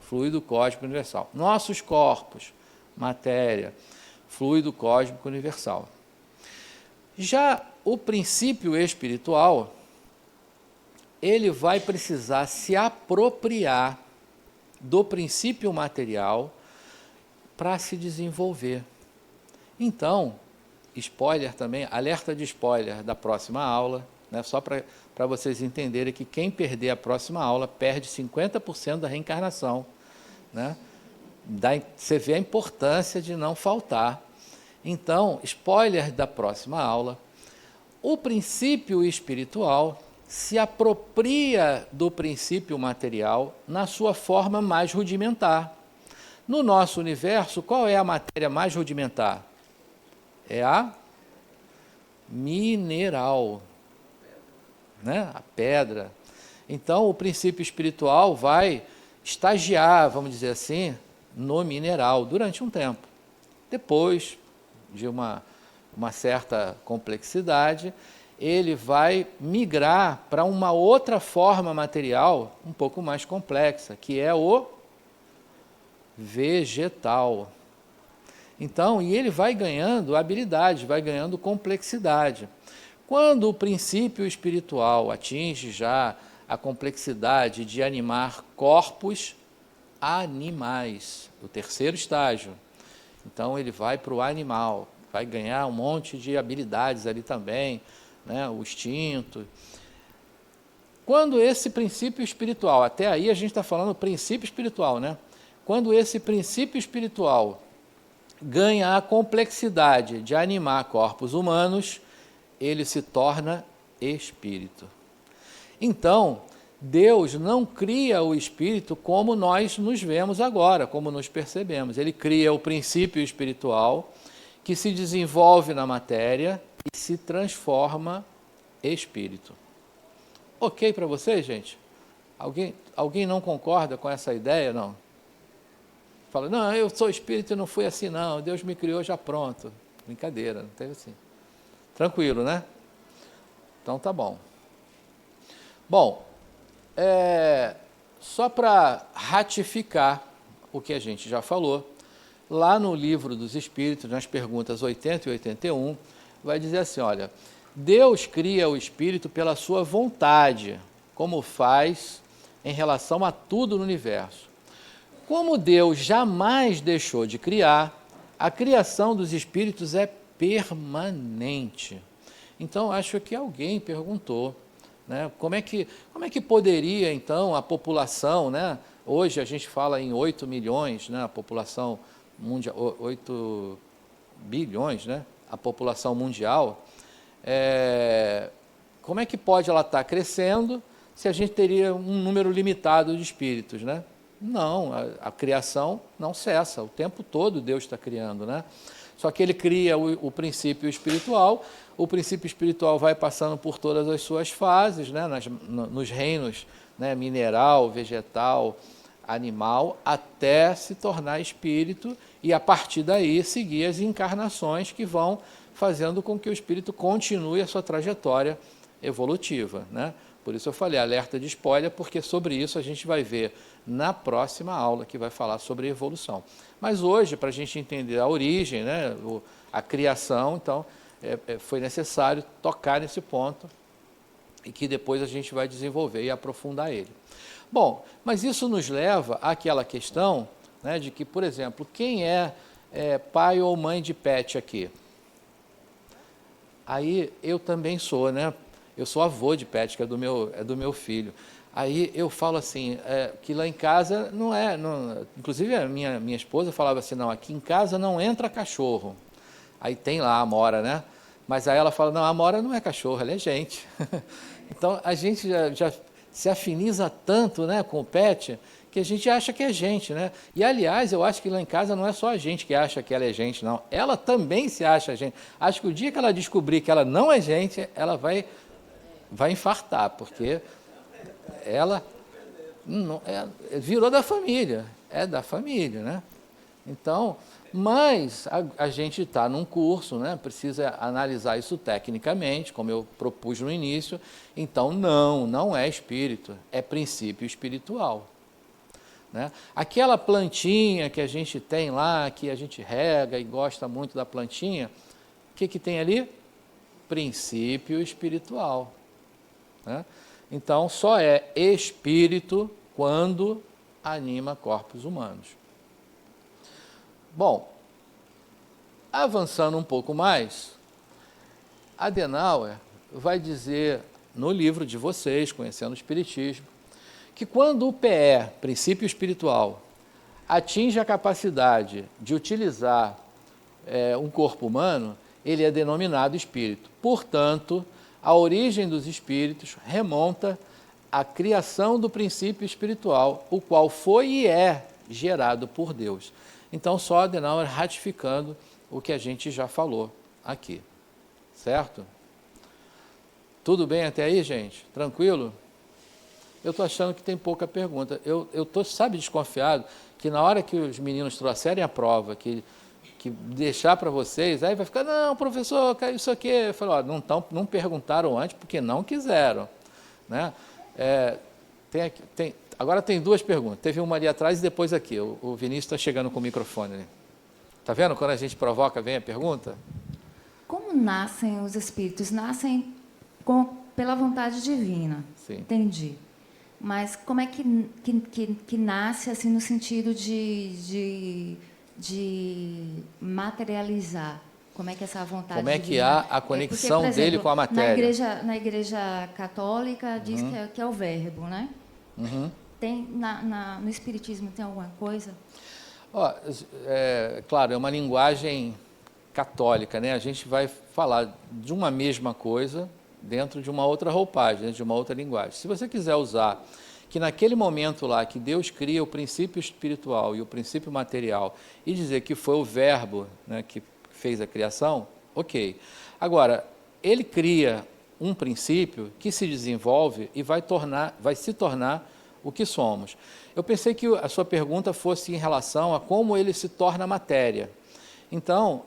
fluido cósmico universal. Nossos corpos, matéria, fluido cósmico universal. Já o princípio espiritual, ele vai precisar se apropriar do princípio material para se desenvolver. Então, spoiler também, alerta de spoiler da próxima aula, né, só para vocês entenderem que quem perder a próxima aula perde 50% da reencarnação, né? Você vê a importância de não faltar. Então, spoiler da próxima aula, o princípio espiritual se apropria do princípio material na sua forma mais rudimentar. No nosso universo, qual é a matéria mais rudimentar? É a mineral, né? A pedra. Então, o princípio espiritual vai estagiar, vamos dizer assim, no mineral durante um tempo. Depois de uma certa complexidade, ele vai migrar para uma outra forma material um pouco mais complexa, que é o vegetal. Então, e ele vai ganhando habilidade, vai ganhando complexidade. Quando o princípio espiritual atinge já a complexidade de animar corpos animais, o terceiro estágio, então ele vai para o animal, vai ganhar um monte de habilidades ali também, né, o instinto. Quando esse princípio espiritual, até aí a gente está falando princípio espiritual, né? Quando esse princípio espiritual ganha a complexidade de animar corpos humanos, ele se torna espírito. Então, Deus não cria o espírito como nós nos vemos agora, como nos percebemos. Ele cria o princípio espiritual que se desenvolve na matéria e se transforma em espírito. Ok para vocês, gente? Alguém não concorda com essa ideia, não? Fala, não, eu sou espírito e não fui assim, não. Deus me criou já pronto. Brincadeira, não teve assim. Tranquilo, né? Então tá bom. Bom, só para ratificar o que a gente já falou, lá no Livro dos Espíritos, nas perguntas 80 e 81, vai dizer assim, olha, Deus cria o espírito pela sua vontade, como faz em relação a tudo no universo. Como Deus jamais deixou de criar, a criação dos espíritos é permanente. Então, acho que alguém perguntou, né, como é que poderia, então, a população, né, hoje a gente fala em 8 milhões, né, a população mundial, 8 bilhões, né, a população mundial, como é que pode ela estar crescendo se a gente teria um número limitado de espíritos, né? Não, a criação não cessa, o tempo todo Deus está criando, né? Só que ele cria o princípio espiritual, o princípio espiritual vai passando por todas as suas fases, né? Nos reinos, né? Mineral, vegetal, animal, até se tornar espírito e a partir daí seguir as encarnações que vão fazendo com que o espírito continue a sua trajetória evolutiva, né? Por isso eu falei, alerta de spoiler, porque sobre isso a gente vai ver na próxima aula, que vai falar sobre evolução. Mas hoje, para a gente entender a origem, né, a criação, então, foi necessário tocar nesse ponto e que depois a gente vai desenvolver e aprofundar ele. Bom, mas isso nos leva àquela questão, né, de que, por exemplo, quem é pai ou mãe de pet aqui? Aí eu também sou, né? Eu sou avô de pet, que é do meu filho. Aí eu falo assim, que lá em casa inclusive a minha esposa falava assim, não, aqui em casa não entra cachorro. Aí tem lá a Amora, né? Mas aí ela fala, não, a Amora não é cachorro, ela é gente. Então a gente já se afiniza tanto, né, com o pet, que a gente acha que é gente, né? E aliás, eu acho que lá em casa não é só a gente que acha que ela é gente, não. Ela também se acha gente. Acho que o dia que ela descobrir que ela não é gente, ela vai infartar, porque ela virou da família, é da família, né? Então, mas a gente está num curso, né? Precisa analisar isso tecnicamente, como eu propus no início. Então, não é espírito, é princípio espiritual, né? Aquela plantinha que a gente tem lá, que a gente rega e gosta muito da plantinha, o que tem ali? Princípio espiritual, né? Então, só é espírito quando anima corpos humanos. Bom, avançando um pouco mais, Adenauer vai dizer no livro de vocês, Conhecendo o Espiritismo, que quando o PE, princípio espiritual, atinge a capacidade de utilizar um corpo humano, ele é denominado espírito. Portanto, a origem dos espíritos remonta à criação do princípio espiritual, o qual foi e é gerado por Deus. Então, só Adenauer ratificando o que a gente já falou aqui, certo? Tudo bem até aí, gente? Tranquilo? Eu estou achando que tem pouca pergunta. Eu estou, sabe, desconfiado que na hora que os meninos trouxerem a prova, que deixar para vocês, aí vai ficar, não, professor, caiu isso aqui. Eu falei, ó, não perguntaram antes porque não quiseram, né? Agora tem duas perguntas. Teve uma ali atrás e depois aqui. O Vinícius está chegando com o microfone ali. Está vendo? Quando a gente provoca, vem a pergunta. Como nascem os espíritos? Nascem pela vontade divina. Sim. Entendi. Mas como é que nasce assim no sentido de materializar? Como é que essa vontade Como é que divina... há a conexão porque, por exemplo, dele com a matéria? Na igreja católica diz que é o verbo, né? Uhum. Tem, no espiritismo tem alguma coisa? Claro, é uma linguagem católica, né? A gente vai falar de uma mesma coisa, dentro de uma outra roupagem, dentro de uma outra linguagem. Se você quiser usar que naquele momento lá que Deus cria o princípio espiritual e o princípio material e dizer que foi o verbo, né, que fez a criação, ok. Agora, ele cria um princípio que se desenvolve e vai se tornar o que somos. Eu pensei que a sua pergunta fosse em relação a como ele se torna matéria. Então,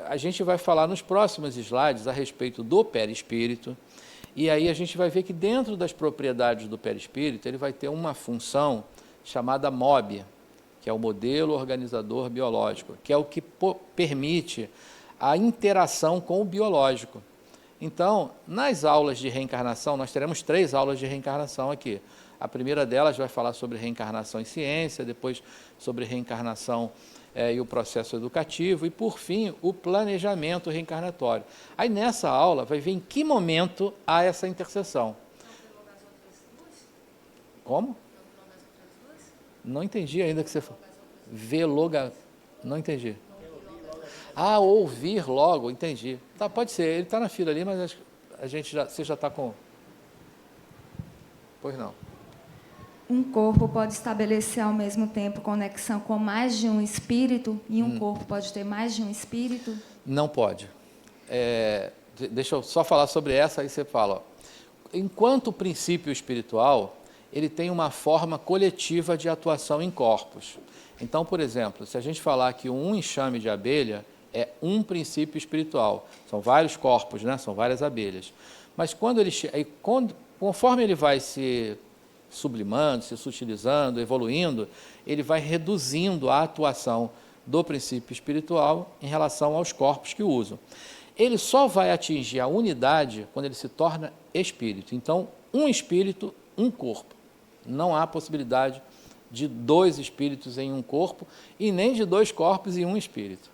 a gente vai falar nos próximos slides a respeito do perispírito, e aí a gente vai ver que dentro das propriedades do perispírito ele vai ter uma função chamada MOB, que é o modelo organizador biológico, que é o que permite a interação com o biológico. Então, nas aulas de reencarnação, nós teremos 3 aulas de reencarnação aqui. A primeira delas vai falar sobre reencarnação em ciência, depois sobre reencarnação e o processo educativo, e por fim, o planejamento reencarnatório. Aí nessa aula vai ver em que momento há essa interseção. Como? Não entendi ainda o que você falou. Não entendi. Ah, ouvir logo, entendi. Tá, pode ser, ele está na fila ali, mas você já está com... Pois não. Um corpo pode estabelecer ao mesmo tempo conexão com mais de um espírito e um corpo pode ter mais de um espírito? Não pode. Deixa eu só falar sobre essa, aí você fala. Ó. Enquanto princípio espiritual, ele tem uma forma coletiva de atuação em corpos. Então, por exemplo, se a gente falar que um enxame de abelha é um princípio espiritual, são vários corpos, né? São várias abelhas. Mas conforme ele vai se sublimando, se sutilizando, evoluindo, ele vai reduzindo a atuação do princípio espiritual em relação aos corpos que o usam. Ele só vai atingir a unidade quando ele se torna espírito. Então, um espírito, um corpo. Não há possibilidade de 2 espíritos em um corpo e nem de 2 corpos em um espírito.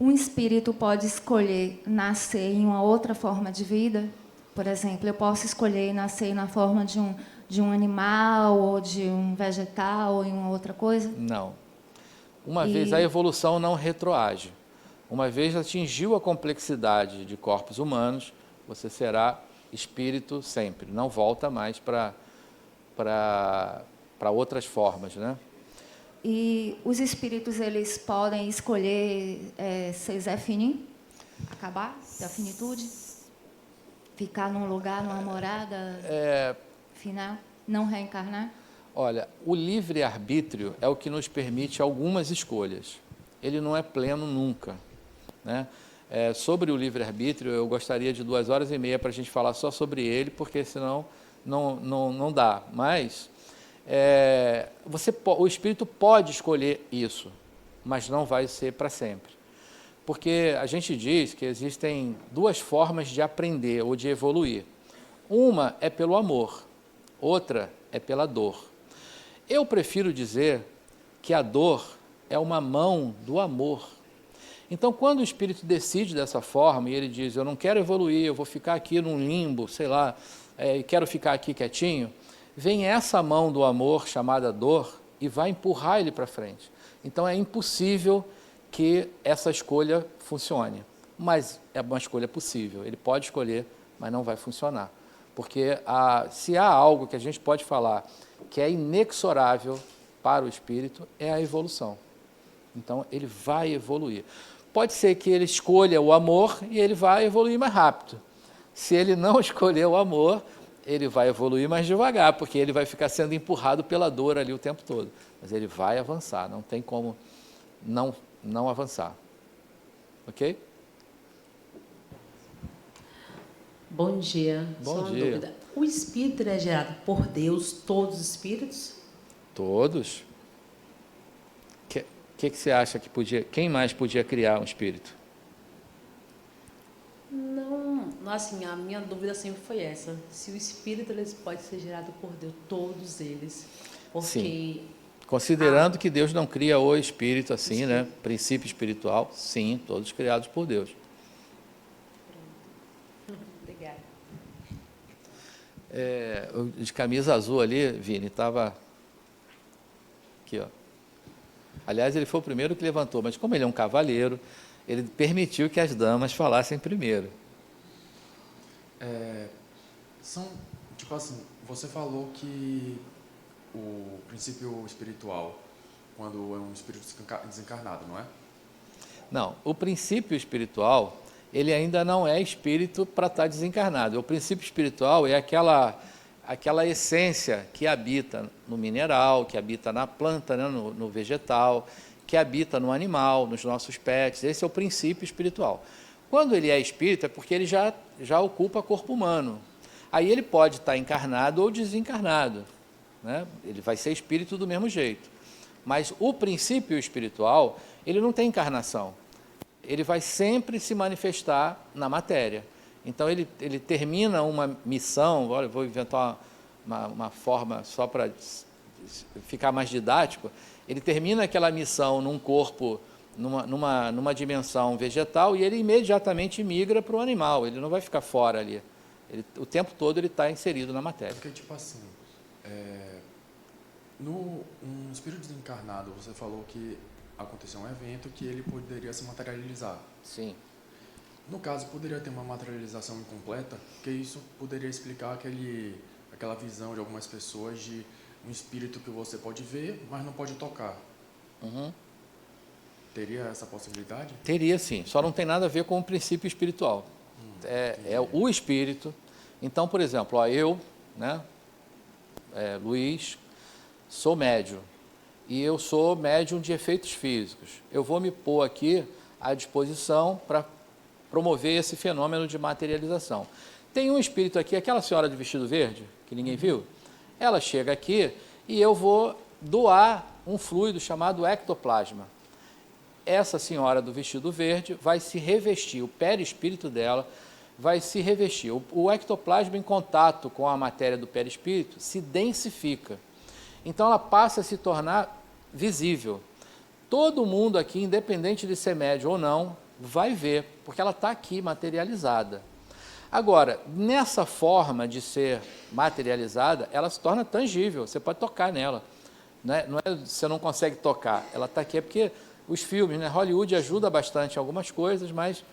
Um espírito pode escolher nascer em uma outra forma de vida? Por exemplo, eu posso escolher nascer na forma de um animal, ou de um vegetal, ou em uma outra coisa? Não. Uma vez a evolução não retroage. Uma vez atingiu a complexidade de corpos humanos, você será espírito sempre. Não volta mais para outras formas, né? E os espíritos, eles podem escolher ser Zé Fininho? Acabar da finitude? Ficar num lugar, numa morada final? Não reencarnar? Olha, o livre-arbítrio é o que nos permite algumas escolhas. Ele não é pleno nunca, né? Sobre o livre-arbítrio, eu gostaria de 2h30 para a gente falar só sobre ele, porque senão não dá. Mas o espírito pode escolher isso, mas não vai ser para sempre. Porque a gente diz que existem 2 formas de aprender ou de evoluir. Uma é pelo amor, outra é pela dor. Eu prefiro dizer que a dor é uma mão do amor. Então, quando o espírito decide dessa forma e ele diz, eu não quero evoluir, eu vou ficar aqui num limbo, sei lá, e quero ficar aqui quietinho, vem essa mão do amor chamada dor e vai empurrar ele para frente. Então, é impossível que essa escolha funcione, mas é uma escolha possível. Ele pode escolher, mas não vai funcionar. Porque se há algo que a gente pode falar que é inexorável para o espírito, é a evolução. Então, ele vai evoluir. Pode ser que ele escolha o amor e ele vai evoluir mais rápido. Se ele não escolher o amor, ele vai evoluir mais devagar, porque ele vai ficar sendo empurrado pela dor ali o tempo todo. Mas ele vai avançar, não tem como não avançar. Ok? Bom dia. Bom Só uma dia. dúvida. O espírito é gerado por Deus, todos os espíritos? Todos. O que você acha que podia... Quem mais podia criar um espírito? Não, assim, a minha dúvida sempre foi essa. Se o espírito pode ser gerado por Deus, todos eles. Porque... Sim. Considerando que Deus não cria o espírito assim, né? Princípio espiritual, sim, todos criados por Deus. Obrigada. O de camisa azul ali, Vini, estava aqui, ó. Aliás, ele foi o primeiro que levantou, mas como ele é um cavalheiro, ele permitiu que as damas falassem primeiro. São, tipo assim, você falou que o princípio espiritual, quando é um espírito desencarnado, não é? Não, o princípio espiritual, ele ainda não é espírito para estar desencarnado. O princípio espiritual é aquela essência que habita no mineral, que habita na planta, né, no vegetal, que habita no animal, nos nossos pets. Esse é o princípio espiritual. Quando ele é espírito, é porque ele já ocupa corpo humano. Aí ele pode estar encarnado ou desencarnado, né? Ele vai ser espírito do mesmo jeito. Mas o princípio espiritual, ele não tem encarnação. Ele vai sempre se manifestar na matéria. Então, ele termina uma missão, olha, vou inventar uma forma só para ficar mais didático, ele termina aquela missão num corpo, numa dimensão vegetal, e ele imediatamente migra para o animal, ele não vai ficar fora ali. O tempo todo ele está inserido na matéria. Porque, tipo assim, no espírito desencarnado, você falou que aconteceu um evento que ele poderia se materializar. Sim. No caso, poderia ter uma materialização incompleta, porque isso poderia explicar aquela visão de algumas pessoas de um espírito que você pode ver, mas não pode tocar. Uhum. Teria essa possibilidade? Teria sim, só não tem nada a ver com o princípio espiritual. É o espírito. Então, por exemplo, eu, né, Luiz, sou médium. E eu sou médium de efeitos físicos. Eu vou me pôr aqui à disposição para promover esse fenômeno de materialização. Tem um espírito aqui, aquela senhora de vestido verde, que ninguém viu, ela chega aqui e eu vou doar um fluido chamado ectoplasma. Essa senhora do vestido verde vai se revestir, o perispírito dela vai se revestir. O ectoplasma, em contato com a matéria do perispírito, se densifica. Então, ela passa a se tornar visível. Todo mundo aqui, independente de ser médium ou não, vai ver, porque ela está aqui materializada. Agora, nessa forma de ser materializada, ela se torna tangível, você pode tocar nela. Não é, você não consegue tocar, ela está aqui, é porque os filmes, né, Hollywood ajuda bastante em algumas coisas, mas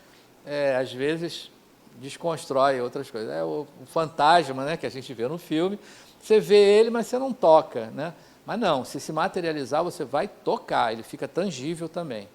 às vezes desconstrói outras coisas. É o fantasma, né, que a gente vê no filme, você vê ele, mas você não toca, né? Mas não, se materializar, você vai tocar, ele fica tangível também,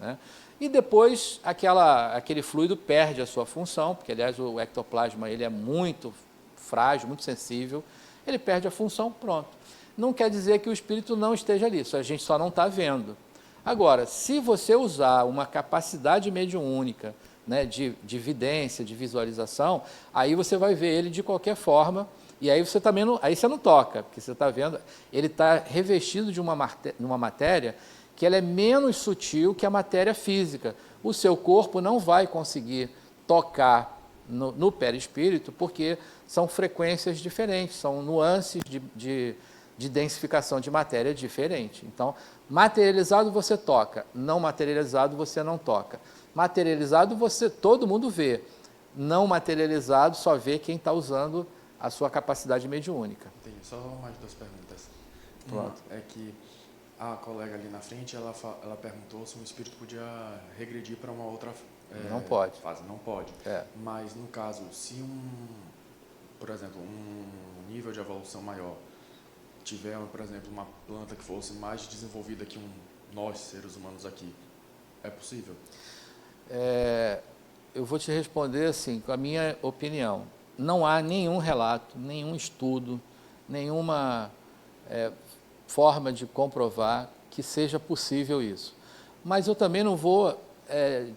né? E depois aquele fluido perde a sua função, porque, aliás, o ectoplasma ele é muito frágil, muito sensível, ele perde a função, pronto. Não quer dizer que o espírito não esteja ali, a gente só não está vendo. Agora, se você usar uma capacidade mediúnica, né, de vidência, de visualização, aí você vai ver ele de qualquer forma. E aí você também não, aí você não toca, porque você está vendo, ele está revestido de uma matéria que ela é menos sutil que a matéria física. O seu corpo não vai conseguir tocar no perispírito, porque são frequências diferentes, são nuances de densificação de matéria diferente. Então, materializado você toca, não materializado você não toca. Materializado todo mundo vê, não materializado só vê quem está usando a sua capacidade mediúnica. Tem só mais duas perguntas. Pronto. Uma é que a colega ali na frente, ela perguntou se um espírito podia regredir para uma outra não pode. fase. Não pode. Mas, no caso, se por exemplo, um nível de evolução maior tiver, por exemplo, uma planta que fosse mais desenvolvida que nós, seres humanos aqui, é possível? Eu vou te responder assim, com a minha opinião. Não há nenhum relato, nenhum estudo, nenhuma forma de comprovar que seja possível isso. Mas eu também não vou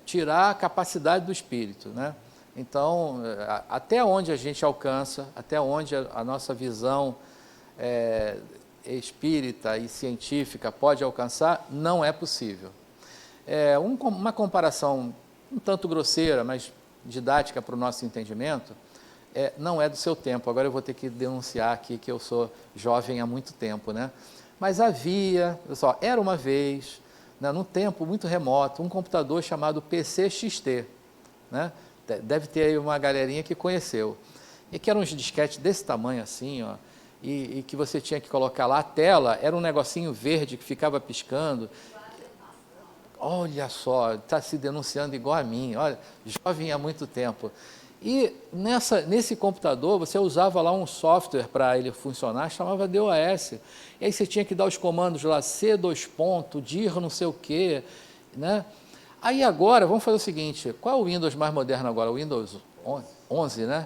tirar a capacidade do espírito, né? Então, até onde a gente alcança, até onde a nossa visão espírita e científica pode alcançar, não é possível. Uma comparação um tanto grosseira, mas didática para o nosso entendimento, não é do seu tempo. Agora eu vou ter que denunciar aqui que eu sou jovem há muito tempo, né? Mas pessoal, era uma vez, né, num tempo muito remoto, um computador chamado PCXT, né? Deve ter aí uma galerinha que conheceu. E que eram uns disquetes desse tamanho assim, ó, e que você tinha que colocar lá a tela, era um negocinho verde que ficava piscando. Olha só, está se denunciando igual a mim, olha, jovem há muito tempo. E nesse computador, você usava lá um software para ele funcionar, chamava DOS. E aí você tinha que dar os comandos lá, C2 ponto, dir não sei o quê, né? Aí agora, vamos fazer o seguinte, qual é o Windows mais moderno agora? O Windows 11, né?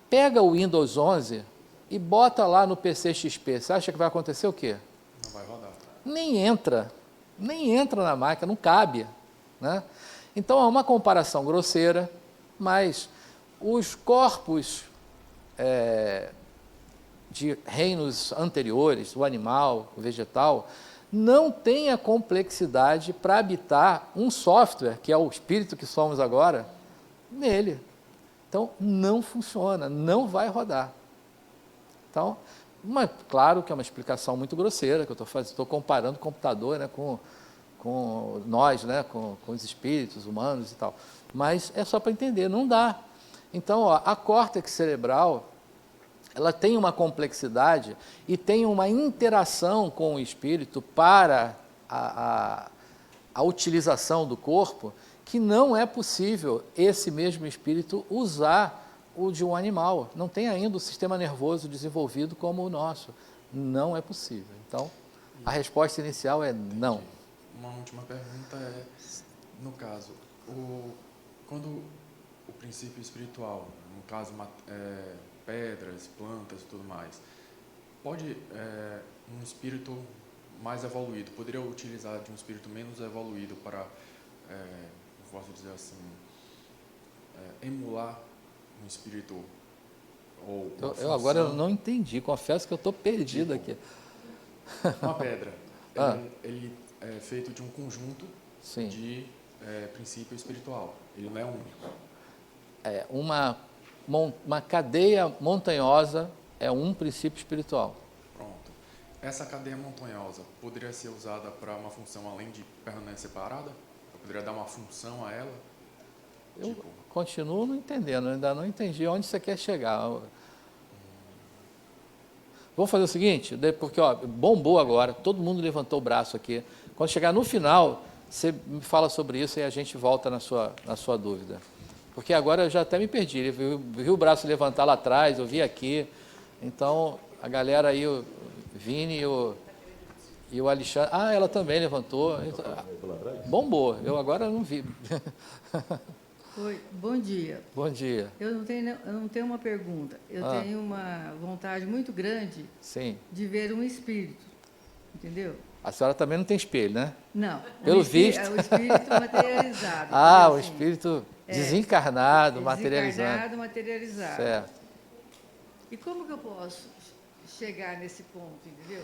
Pega o Windows 11 e bota lá no PC XP. Você acha que vai acontecer o quê? Não vai rodar. Nem entra na máquina, não cabe, né? Então, é uma comparação grosseira, mas os corpos de reinos anteriores, o animal, o vegetal, não têm a complexidade para habitar um software, que é o espírito que somos agora, nele. Então, não funciona, não vai rodar. Então, claro que é uma explicação muito grosseira que eu estou comparando o computador, né, com nós, né, com os espíritos humanos e tal. Mas é só para entender, não dá. Então, ó, a córtex cerebral, ela tem uma complexidade e tem uma interação com o espírito para a utilização do corpo que não é possível esse mesmo espírito usar o de um animal. Não tem ainda o sistema nervoso desenvolvido como o nosso. Não é possível. Então, a resposta inicial é não. Uma última pergunta é, no caso, quando o princípio espiritual, no caso pedras, plantas e tudo mais, pode um espírito mais evoluído, poderia utilizar de um espírito menos evoluído para, posso dizer assim, emular um espírito ou eu agora eu não entendi, confesso que eu estou perdido aqui. Uma pedra, ele é feito de um conjunto Sim. de princípio espiritual, ele não é único. Uma cadeia montanhosa é um princípio espiritual. Pronto. Essa cadeia montanhosa poderia ser usada para uma função além de permanência separada? Eu poderia dar uma função a ela? Eu continuo não entendendo, ainda não entendi onde você quer chegar. Vamos fazer o seguinte, porque ó, bombou agora, todo mundo levantou o braço aqui. Quando chegar no final, você me fala sobre isso e a gente volta na sua dúvida. Porque agora eu já até me perdi, eu vi o braço levantar lá atrás, eu vi aqui. Então, a galera aí, o Vini e o Alexandre... Ah, ela também levantou. Bombou, eu agora não vi. Oi, bom dia. Bom dia. Eu não tenho uma pergunta, eu tenho uma vontade muito grande de ver um espírito, entendeu? A senhora também não tem espelho, né? Não. Pelo visto. O espírito materializado. Ah, assim, o espírito desencarnado, materializado. Desencarnado, materializado. Certo. E como que eu posso chegar nesse ponto, entendeu?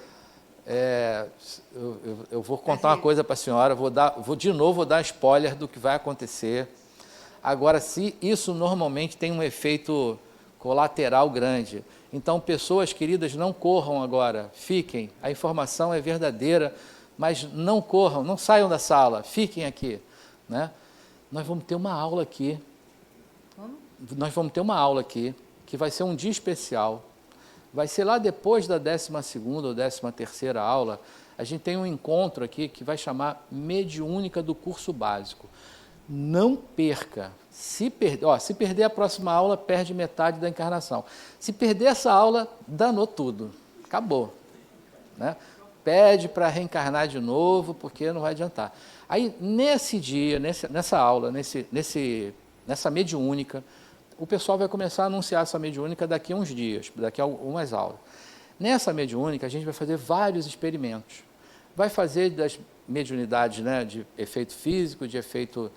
Eu vou contar uma coisa para a senhora, vou dar spoiler do que vai acontecer. Agora, se isso normalmente tem um efeito colateral grande. Então, pessoas queridas, não corram agora, fiquem. A informação é verdadeira, mas não corram, não saiam da sala, fiquem aqui, né? Nós vamos ter uma aula aqui. Como? Nós vamos ter uma aula aqui, que vai ser um dia especial. Vai ser lá depois da 12ª ou 13ª aula. A gente tem um encontro aqui que vai chamar Mediúnica do Curso Básico. Não perca. Se perder a próxima aula, perde metade da encarnação. Se perder essa aula, danou tudo. Acabou. Né? Pede para reencarnar de novo, porque não vai adiantar. Aí, nesse dia, nessa aula, nessa mediúnica, o pessoal vai começar a anunciar essa mediúnica daqui a uns dias, daqui a algumas aulas. Nessa mediúnica, a gente vai fazer vários experimentos. Vai fazer das mediunidades, né, de efeito físico, de efeito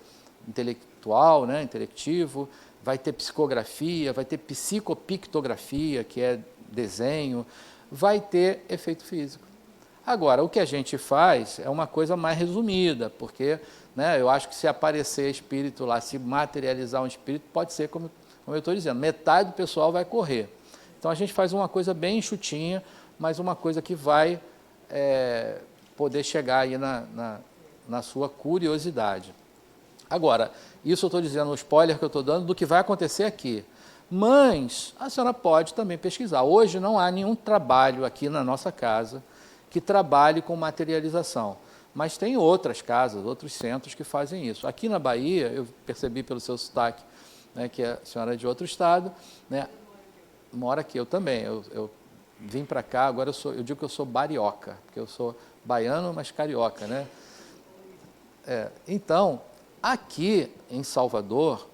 intelectual, né, intelectivo, vai ter psicografia, vai ter psicopictografia, que é desenho, vai ter efeito físico. Agora, o que a gente faz é uma coisa mais resumida, porque, né, eu acho que se aparecer espírito lá, se materializar um espírito, pode ser, como eu estou dizendo, metade do pessoal vai correr. Então, a gente faz uma coisa bem enxutinha, mas uma coisa que vai poder chegar aí na sua curiosidade. Agora, isso eu estou dizendo, o spoiler que eu estou dando do que vai acontecer aqui. Mas a senhora pode também pesquisar. Hoje não há nenhum trabalho aqui na nossa casa que trabalhe com materialização. Mas tem outras casas, outros centros que fazem isso. Aqui na Bahia, eu percebi pelo seu sotaque, né, que a senhora é de outro estado, né, mora aqui, eu também, eu vim para cá, agora eu digo que eu sou barioca, porque eu sou baiano, mas carioca, né? Então, aqui em Salvador,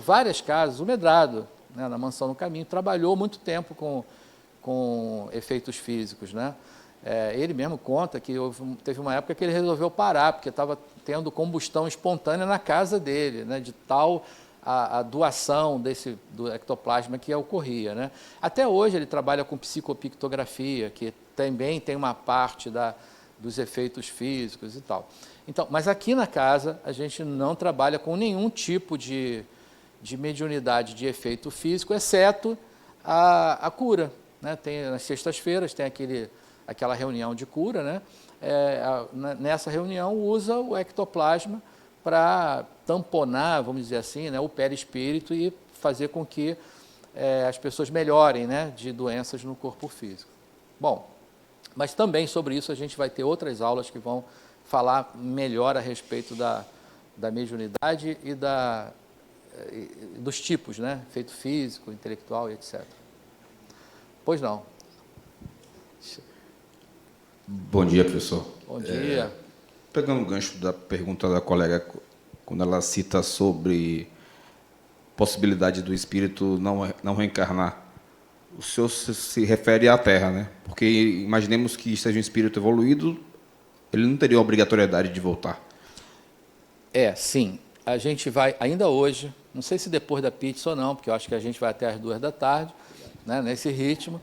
várias casas, o Medrado, né, na Mansão no Caminho, trabalhou muito tempo com efeitos físicos, né? Ele mesmo conta que teve uma época que ele resolveu parar, porque estava tendo combustão espontânea na casa dele, né, de tal a doação do ectoplasma que ocorria, né? Até hoje ele trabalha com psicopictografia, que também tem uma parte dos efeitos físicos e tal. Então, mas aqui na casa a gente não trabalha com nenhum tipo de mediunidade de efeito físico, exceto a cura, né? Tem, nas sextas-feiras tem aquela reunião de cura, né? Nessa reunião usa o ectoplasma para tamponar, vamos dizer assim, né, o perispírito e fazer com que as pessoas melhorem, né, de doenças no corpo físico. Bom, mas também sobre isso a gente vai ter outras aulas que vão falar melhor a respeito da mediunidade e dos tipos, né, efeito físico, intelectual e etc. Pois não. Bom dia, professor. Bom dia. Pegando o gancho da pergunta da colega, quando ela cita sobre possibilidade do espírito não reencarnar, o senhor se refere à Terra, né? Porque imaginemos que seja um espírito evoluído, ele não teria a obrigatoriedade de voltar. Sim. A gente vai, ainda hoje, não sei se depois da pizza ou não, porque eu acho que a gente vai até as 14h, né, nesse ritmo,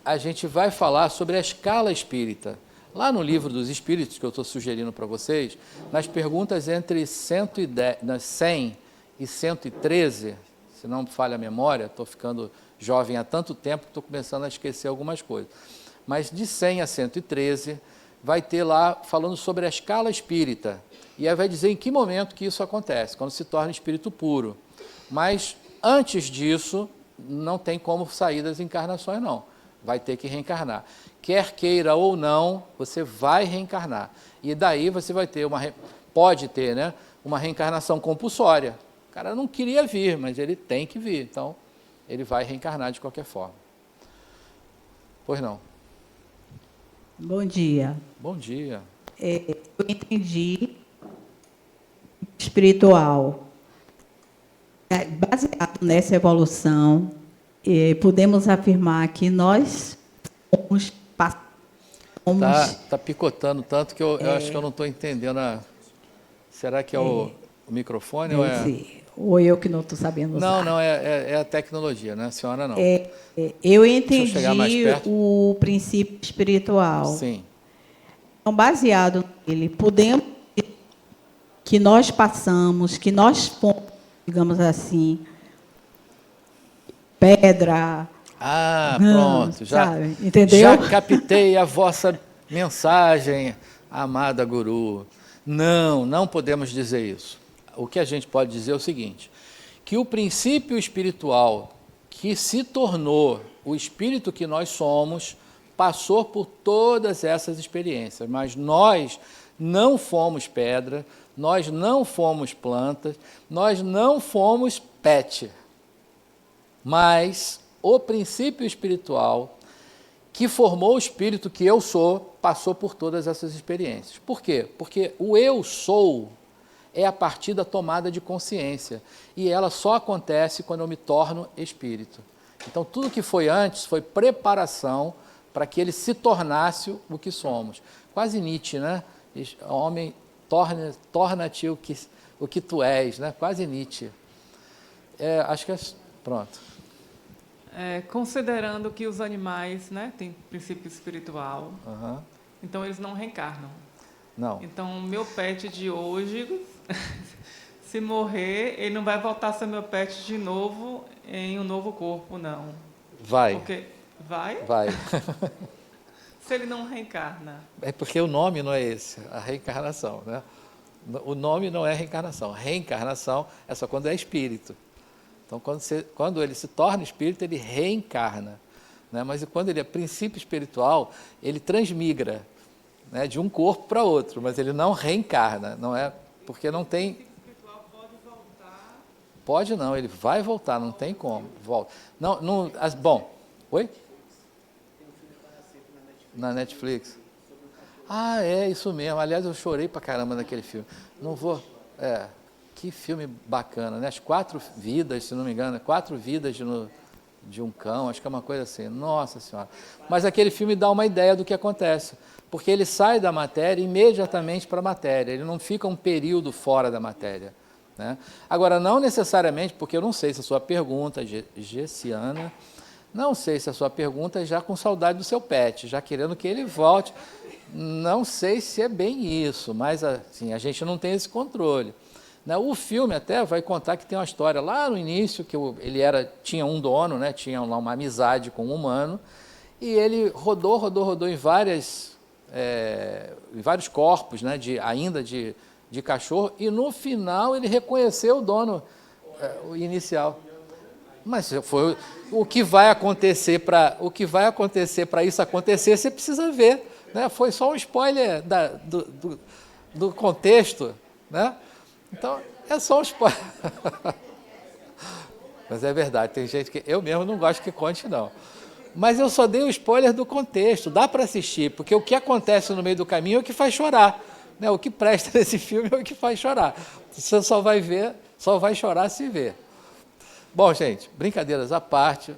a gente vai falar sobre a escala espírita. Lá no livro dos Espíritos, que eu estou sugerindo para vocês, nas perguntas entre 100 e 113, se não me falha a memória, estou ficando jovem há tanto tempo que estou começando a esquecer algumas coisas, mas de 100 a 113, vai ter lá falando sobre a escala espírita, e aí vai dizer em que momento que isso acontece, quando se torna espírito puro. Mas antes disso, não tem como sair das encarnações, não. Vai ter que reencarnar. Quer queira ou não, você vai reencarnar. E daí você vai ter pode ter, né, uma reencarnação compulsória. O cara não queria vir, mas ele tem que vir. Então, ele vai reencarnar de qualquer forma. Pois não. Bom dia. Bom dia. Eu entendi espiritual. Baseado nessa evolução, podemos afirmar que nós somos... Tá picotando tanto que eu acho que eu não estou entendendo. Será que é o microfone ou é... Ou eu que não estou sabendo usar? Não, é a tecnologia, né? A senhora não. Eu entendi o princípio espiritual. Sim. Então, baseado nele, podemos que nós passamos, que nós fomos, digamos assim, pedra... pronto. Entendeu? Já captei a vossa mensagem, amada guru. Não podemos dizer isso. O que a gente pode dizer é o seguinte, que o princípio espiritual que se tornou o espírito que nós somos, passou por todas essas experiências, mas nós não fomos pedra, nós não fomos plantas, nós não fomos pet, mas o princípio espiritual que formou o espírito que eu sou, passou por todas essas experiências. Por quê? Porque o eu sou é a partir da tomada de consciência, e ela só acontece quando eu me torno espírito. Então, tudo que foi antes foi preparação para que ele se tornasse o que somos. Quase Nietzsche, né? Homem, torna-te o que tu és, né? Quase Nietzsche. Acho que é... Pronto. Considerando que os animais, né, têm princípio espiritual, Uhum. Então eles não reencarnam. Não. Então, meu pet de hoje, se morrer, ele não vai voltar a ser meu pet de novo em um novo corpo, não. Vai. Porque vai? Vai. Se ele não reencarna. É porque o nome não é esse, a reencarnação, né? O nome não é reencarnação. Reencarnação é só quando é espírito. Então, quando ele se torna espírito, ele reencarna, né? Mas quando ele é princípio espiritual, ele transmigra, né, de um corpo para outro, mas ele não reencarna, não é? Porque não tem... O princípio espiritual pode voltar... pode não, ele vai voltar, não tem como. Volta. Não, bom, oi? Na Netflix. Ah, é isso mesmo. Aliás, eu chorei pra caramba naquele filme. Não vou... que filme bacana, né? As 4 vidas, se não me engano, 4 vidas de um cão, acho que é uma coisa assim. Nossa Senhora. Mas aquele filme dá uma ideia do que acontece, porque ele sai da matéria imediatamente para a matéria, ele não fica um período fora da matéria, né? Agora, não necessariamente, porque eu não sei se a sua pergunta, Gessiana, não sei se a sua pergunta é já com saudade do seu pet, já querendo que ele volte. Não sei se é bem isso, mas assim, a gente não tem esse controle. O filme até vai contar que tem uma história lá no início, que tinha um dono, né, tinha lá uma amizade com um humano, e ele rodou em vários corpos, né, ainda de cachorro, e no final ele reconheceu o dono o inicial. Mas foi o que vai acontecer para isso acontecer, você precisa ver, né? Foi só um spoiler do contexto, né? Então, é só um spoiler. Mas é verdade, tem gente que... Eu mesmo não gosto que conte, não. Mas eu só dei o spoiler do contexto, dá para assistir, porque o que acontece no meio do caminho é o que faz chorar, né? O que presta nesse filme é o que faz chorar. Você só vai ver, só vai chorar se ver. Bom, gente, brincadeiras à parte,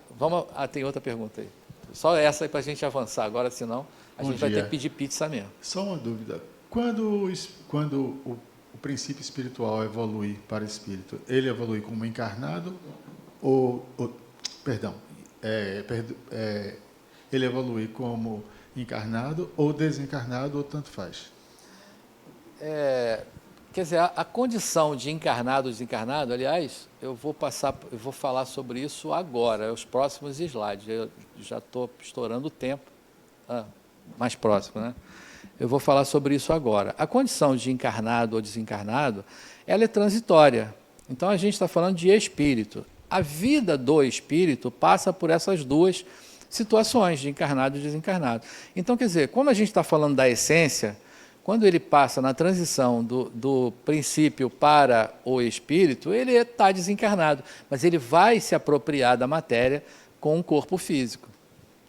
tem outra pergunta aí. Só essa aí para a gente avançar agora, senão a gente vai ter que pedir pizza mesmo. Só uma dúvida. Quando o princípio espiritual evolui para espírito, ele evolui como encarnado ele evolui como encarnado ou desencarnado ou tanto faz? Quer dizer, a condição de encarnado ou desencarnado, aliás, eu vou falar sobre isso agora, os próximos slides. Eu já estou estourando o tempo. Mais próximo, né? Eu vou falar sobre isso agora. A condição de encarnado ou desencarnado, ela é transitória. Então, a gente está falando de espírito. A vida do espírito passa por essas duas situações, de encarnado e desencarnado. Então, quer dizer, quando a gente está falando da essência, quando ele passa na transição do princípio para o espírito, ele está desencarnado, mas ele vai se apropriar da matéria com um corpo físico.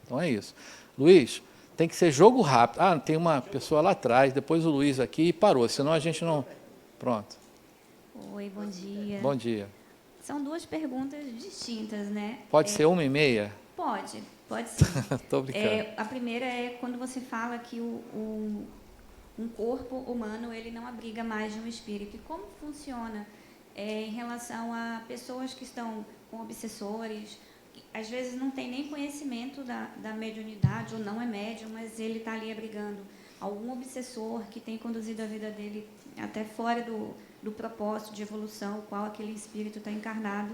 Então, é isso. Luiz, tem que ser jogo rápido. Tem uma pessoa lá atrás, depois o Luiz aqui e parou, senão a gente não... Pronto. Oi, bom dia. Bom dia. São 2 perguntas distintas, né? Pode ser 1h30? Pode sim. Estou brincando. A primeira é quando você fala que um corpo humano ele não abriga mais de um espírito. E como funciona em relação a pessoas que estão com obsessores, às vezes não tem nem conhecimento da mediunidade, ou não é médium, mas ele está ali abrigando algum obsessor que tem conduzido a vida dele até fora do propósito de evolução, o qual aquele espírito está encarnado.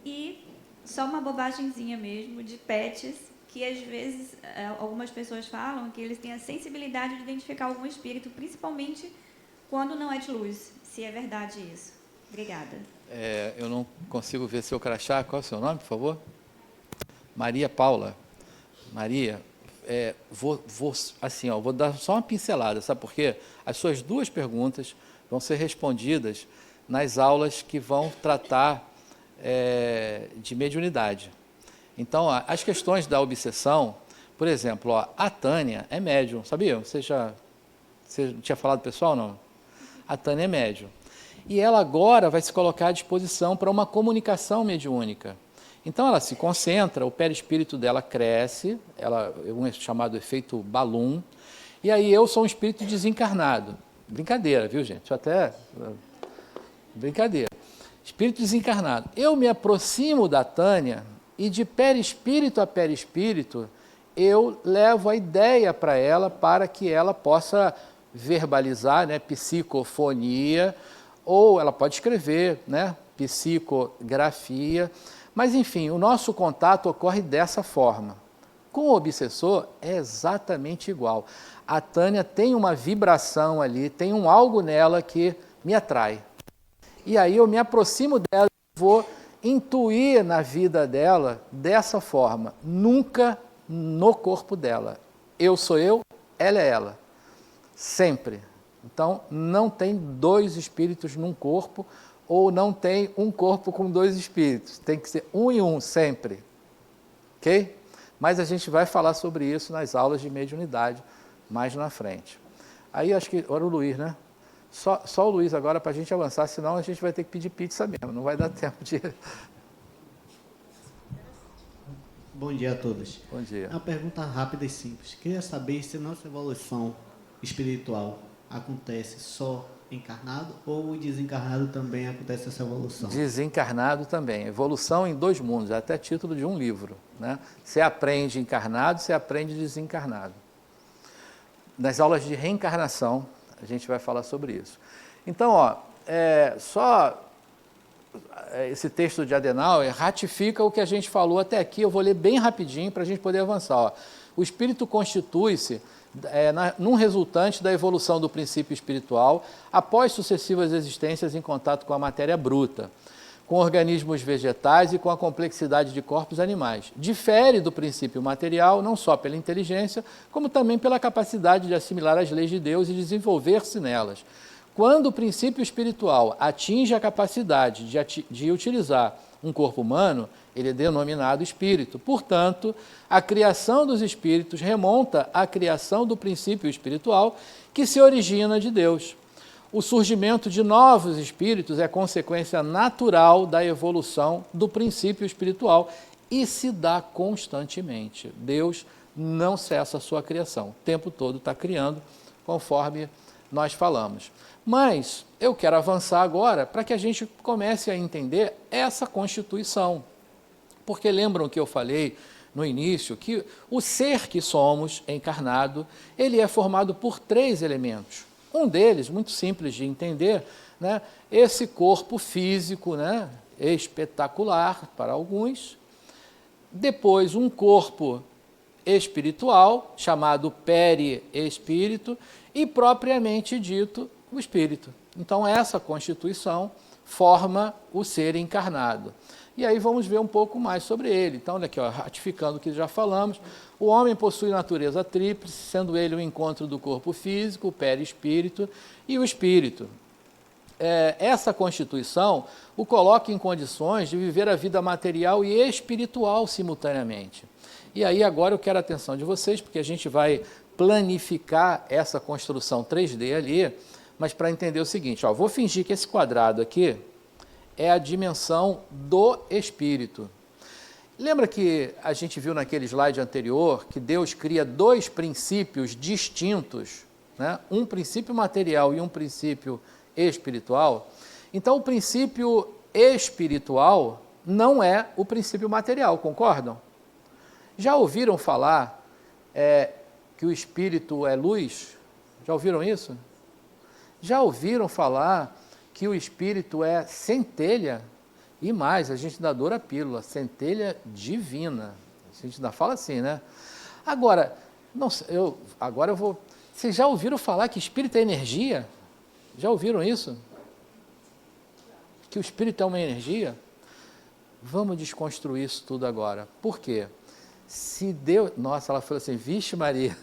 E só uma bobagemzinha mesmo, de pets, que às vezes algumas pessoas falam que eles têm a sensibilidade de identificar algum espírito, principalmente quando não é de luz, se é verdade isso. Obrigada. Eu não consigo ver seu crachá. Qual é o seu nome, por favor? Maria Paula. Maria, vou dar só uma pincelada, sabe por quê? As suas 2 perguntas vão ser respondidas nas aulas que vão tratar de mediunidade. Então, as questões da obsessão, por exemplo, a Tânia é médium, sabia? Você tinha falado pessoal, não? A Tânia é médium. E ela agora vai se colocar à disposição para uma comunicação mediúnica. Então, ela se concentra, o perispírito dela cresce, um chamado efeito balloon, e aí eu sou um espírito desencarnado. Brincadeira, viu, gente? Brincadeira. Espírito desencarnado. Eu me aproximo da Tânia e de perispírito a perispírito eu levo a ideia para ela para que ela possa verbalizar, né, psicofonia, ou ela pode escrever, né, psicografia, mas enfim, o nosso contato ocorre dessa forma. Com o obsessor é exatamente igual. A Tânia tem uma vibração ali, tem algo nela que me atrai. E aí eu me aproximo dela e vou intuir na vida dela dessa forma, nunca no corpo dela. Eu sou eu, ela é ela. Sempre. Então, não tem 2 espíritos num corpo, ou não tem um corpo com 2 espíritos. Tem que ser um e um sempre. Ok? Mas a gente vai falar sobre isso nas aulas de mediunidade mais na frente. Aí acho que era o Luiz, né? Só o Luiz agora para a gente avançar, senão a gente vai ter que pedir pizza mesmo, não vai dar tempo de... Bom dia a todos. Bom dia. Uma pergunta rápida e simples. Queria saber se nossa evolução espiritual acontece só encarnado ou desencarnado também acontece essa evolução? Desencarnado também. Evolução em 2 mundos, é até título de um livro, né? Você aprende encarnado, você aprende desencarnado. Nas aulas de reencarnação, a gente vai falar sobre isso. Então, esse texto de Adenauer ratifica o que a gente falou até aqui. Eu vou ler bem rapidinho para a gente poder avançar. Ó. O espírito constitui-se num resultante da evolução do princípio espiritual após sucessivas existências em contato com a matéria bruta, com organismos vegetais e com a complexidade de corpos animais. Difere do princípio material não só pela inteligência, como também pela capacidade de assimilar as leis de Deus e desenvolver-se nelas. Quando o princípio espiritual atinge a capacidade de utilizar um corpo humano, ele é denominado espírito. Portanto, a criação dos espíritos remonta à criação do princípio espiritual que se origina de Deus. O surgimento de novos espíritos é consequência natural da evolução do princípio espiritual e se dá constantemente. Deus não cessa a sua criação, o tempo todo está criando, conforme nós falamos. Mas eu quero avançar agora para que a gente comece a entender essa constituição. Porque lembram que eu falei no início que o ser que somos, encarnado, ele é formado por 3 elementos. Um deles, muito simples de entender, né? Esse corpo físico, né? Espetacular para alguns. Depois, um corpo espiritual, chamado perispírito, e propriamente dito, o espírito. Então, essa constituição forma o ser encarnado. E aí vamos ver um pouco mais sobre ele. Então, olha aqui, ó, ratificando o que já falamos, o homem possui natureza tríplice, sendo ele o encontro do corpo físico, o perispírito e o espírito. Essa constituição o coloca em condições de viver a vida material e espiritual simultaneamente. E aí agora eu quero a atenção de vocês, porque a gente vai planificar essa construção 3D ali, mas para entender o seguinte, ó, vou fingir que esse quadrado aqui é a dimensão do espírito. Lembra que a gente viu naquele slide anterior que Deus cria 2 princípios distintos, né? Um princípio material e um princípio espiritual? Então, o princípio espiritual não é o princípio material, concordam? Já ouviram falar que o espírito é luz? Já ouviram isso? Já ouviram falar que o espírito é centelha? E mais, a gente ainda adora a pílula, centelha divina. A gente ainda fala assim, né? Agora, agora eu vou... Vocês já ouviram falar que espírito é energia? Já ouviram isso? Que o espírito é uma energia? Vamos desconstruir isso tudo agora. Por quê? Se Deus... Nossa, ela falou assim, vixe Maria.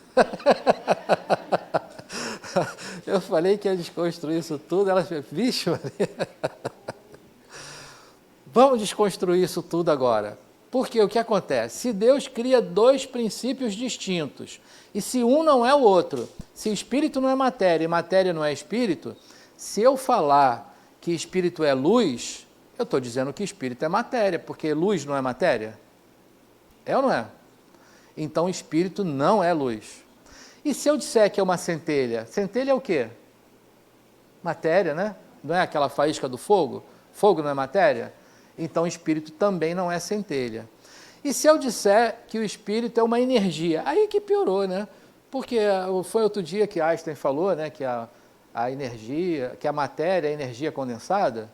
Eu falei que ia desconstruir isso tudo, ela falou, vixe Maria. Vamos desconstruir isso tudo agora. Porque o que acontece? Se Deus cria 2 princípios distintos, e se um não é o outro, se espírito não é matéria e matéria não é espírito, se eu falar que espírito é luz, eu estou dizendo que espírito é matéria, porque luz não é matéria? É ou não é? Então espírito não é luz. E se eu disser que é uma centelha? Centelha é o quê? Matéria, né? Não é aquela faísca do fogo? Fogo não é matéria? Então, o espírito também não é centelha. E se eu disser que o espírito é uma energia? Aí que piorou, né? Porque foi outro dia que Einstein falou, né, que a energia, que a matéria é energia condensada.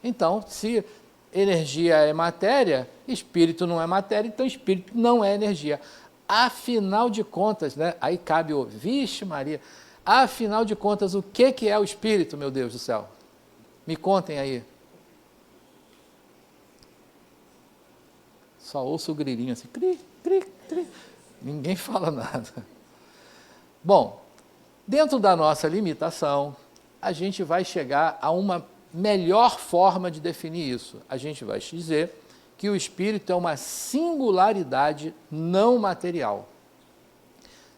Então, se energia é matéria, espírito não é matéria, então espírito não é energia. Afinal de contas, né? Aí cabe o vixe Maria. Afinal de contas, o que é o espírito, meu Deus do céu? Me contem aí. Só ouço o grilinho assim, cri, cri, cri. Ninguém fala nada. Bom, dentro da nossa limitação, a gente vai chegar a uma melhor forma de definir isso? A gente vai te dizer que o espírito é uma singularidade não material.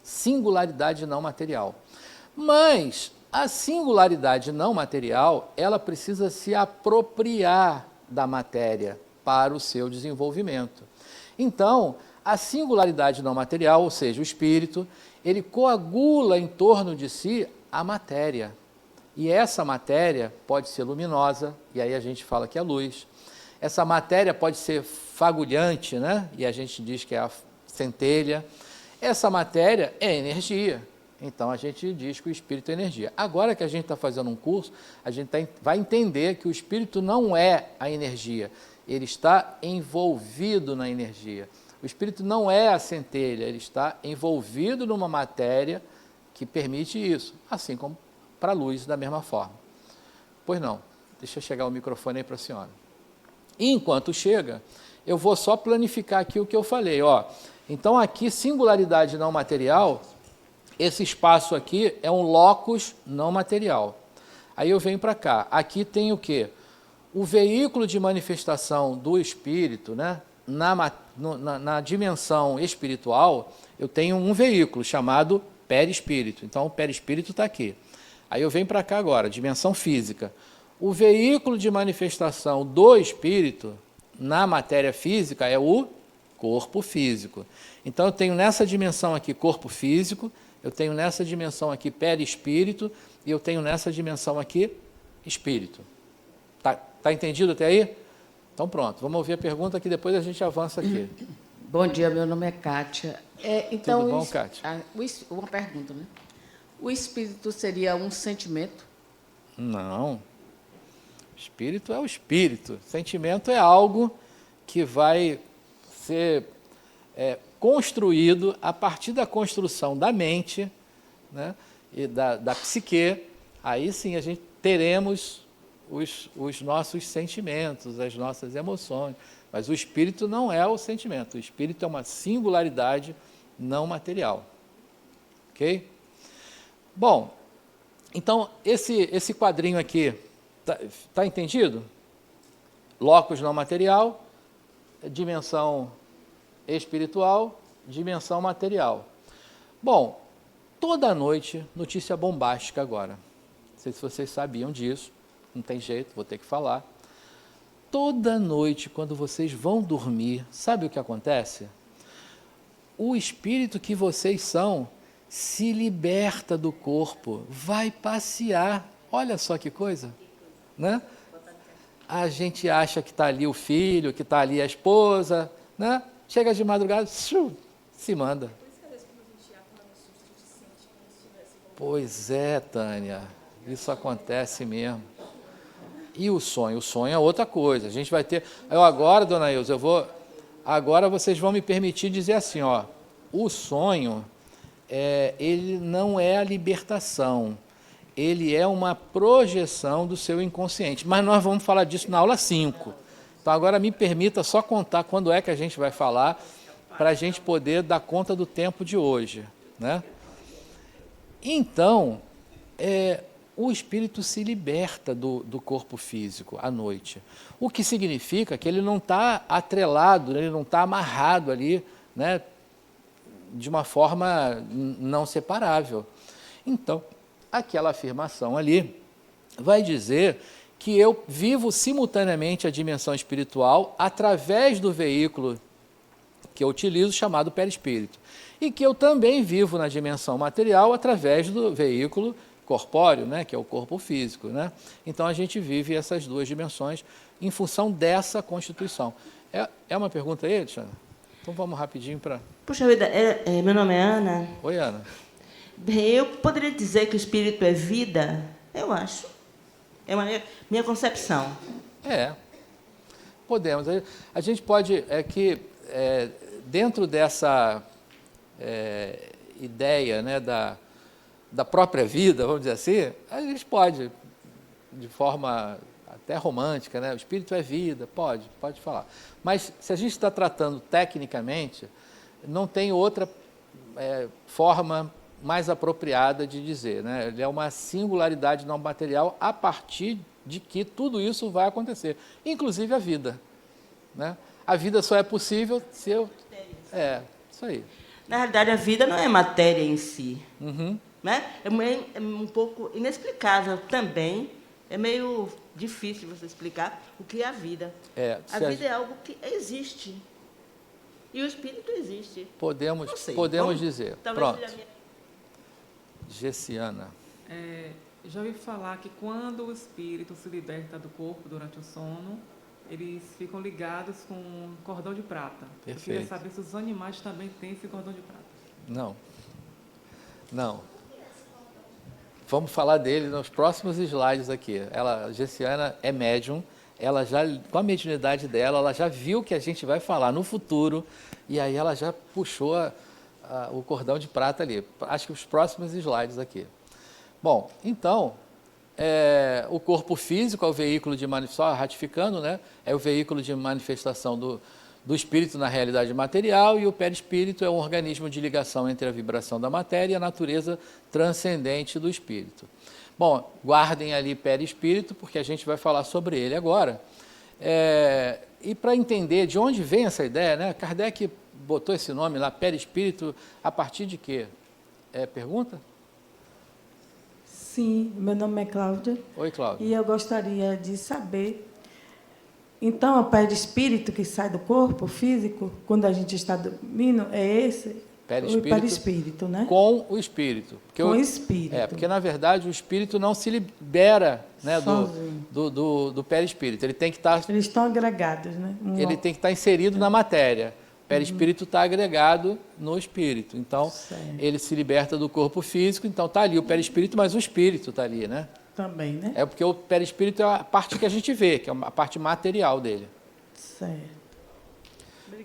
Singularidade não material. Mas a singularidade não material, ela precisa se apropriar da matéria para o seu desenvolvimento. Então, a singularidade não material, ou seja, o espírito, ele coagula em torno de si a matéria. E essa matéria pode ser luminosa, e aí a gente fala que é luz. Essa matéria pode ser fagulhante, né? E a gente diz que é a centelha. Essa matéria é energia. Então, a gente diz que o espírito é energia. Agora que a gente está fazendo um curso, a gente vai entender que o espírito não é a energia. Ele está envolvido na energia. O espírito não é a centelha, ele está envolvido numa matéria que permite isso, assim como para a luz, da mesma forma. Pois não, deixa eu chegar o microfone aí para a senhora. E enquanto chega, eu vou só planificar aqui o que eu falei. Ó. Então, aqui, singularidade não material, esse espaço aqui é um locus não material. Aí eu venho para cá. Aqui tem o quê? O veículo de manifestação do espírito, né? Na dimensão espiritual, eu tenho um veículo chamado perispírito. Então, o perispírito está aqui. Aí eu venho para cá agora, dimensão física. O veículo de manifestação do espírito na matéria física é o corpo físico. Então, eu tenho nessa dimensão aqui corpo físico, eu tenho nessa dimensão aqui perispírito e eu tenho nessa dimensão aqui espírito. Tá entendido até aí? Então, pronto. Vamos ouvir a pergunta que depois a gente avança aqui. Bom dia, meu nome é Kátia. Então, tudo bom, Kátia? Uma pergunta, né? O espírito seria um sentimento? Não. Espírito é o espírito. Sentimento é algo que vai ser construído a partir da construção da mente, né, e da psique. Aí sim a gente teremos os nossos sentimentos, as nossas emoções. Mas o espírito não é o sentimento. O espírito é uma singularidade não material. Ok? Bom, então esse quadrinho aqui, tá entendido? Locus não material, dimensão espiritual, dimensão material. Bom, toda noite, notícia bombástica agora. Não sei se vocês sabiam disso, não tem jeito, vou ter que falar. Toda noite, quando vocês vão dormir, sabe o que acontece? O espírito que vocês são se liberta do corpo, vai passear. Olha só que coisa, né? A gente acha que está ali o filho, que está ali a esposa, né? Chega de madrugada, se manda. Pois é, Tânia, isso acontece mesmo. E o sonho? O sonho é outra coisa. A gente vai ter... Agora, dona Ilza, agora vocês vão me permitir dizer assim, ó, o sonho, ele não é a libertação, ele é uma projeção do seu inconsciente. Mas nós vamos falar disso na aula 5. Então, agora me permita só contar quando é que a gente vai falar, para a gente poder dar conta do tempo de hoje, né? Então, o espírito se liberta do corpo físico à noite. O que significa que ele não está atrelado, ele não está amarrado ali, né, de uma forma não separável. Então, aquela afirmação ali vai dizer que eu vivo simultaneamente a dimensão espiritual através do veículo que eu utilizo, chamado perispírito. E que eu também vivo na dimensão material através do veículo corpóreo, né, que é o corpo físico, né? Então, a gente vive essas duas dimensões em função dessa constituição. É uma pergunta aí, Alexandre? Então, vamos rapidinho para... Puxa vida, meu nome é Ana. Oi, Ana. Eu poderia dizer que o espírito é vida? Eu acho. É uma minha concepção. Podemos. A gente pode... dentro dessa ideia, né, da própria vida, vamos dizer assim, a gente pode, de forma até romântica, né? O espírito é vida, pode falar. Mas se a gente está tratando tecnicamente, não tem outra forma mais apropriada de dizer, né? Ele é uma singularidade não material a partir de que tudo isso vai acontecer, inclusive a vida, né? A vida só é possível se eu... isso aí. Na realidade, a vida não é matéria em si. Uhum. Né? É um pouco inexplicável também. É meio difícil você explicar o que é a vida. A vida é algo que existe. E o espírito existe. Podemos dizer. Pronto. Gessiana. Já ouvi falar que quando o espírito se liberta do corpo durante o sono, eles ficam ligados com um cordão de prata. Perfeito. Eu queria saber se os animais também têm esse cordão de prata. Não. Vamos falar dele nos próximos slides aqui. A Gessiana é médium, ela já, com a mediunidade dela, ela já viu que a gente vai falar no futuro, e aí ela já puxou o cordão de prata ali. Acho que os próximos slides aqui. Bom, então, o corpo físico é o veículo de manifestação, ratificando, né? É o veículo de manifestação do espírito na realidade material, e o perispírito é um organismo de ligação entre a vibração da matéria e a natureza transcendente do espírito. Bom, guardem ali perispírito, porque a gente vai falar sobre ele agora. E para entender de onde vem essa ideia, né? Kardec botou esse nome lá, perispírito, a partir de quê? Pergunta? Sim, meu nome é Cláudia. Oi, Cláudia. E eu gostaria de saber, então, o perispírito que sai do corpo físico, quando a gente está dormindo, é esse? O perispírito, né? Com o espírito. Com o espírito. Porque, na verdade, o espírito não se libera, né, do perispírito. Ele tem que estar... Eles estão agregados, né? Ele tem que estar inserido na matéria. O perispírito está agregado no espírito. Então, ele se liberta do corpo físico, então está ali o perispírito, mas o espírito está ali, né? Também, né? É porque o perispírito é a parte que a gente vê, que é a parte material dele. Certo.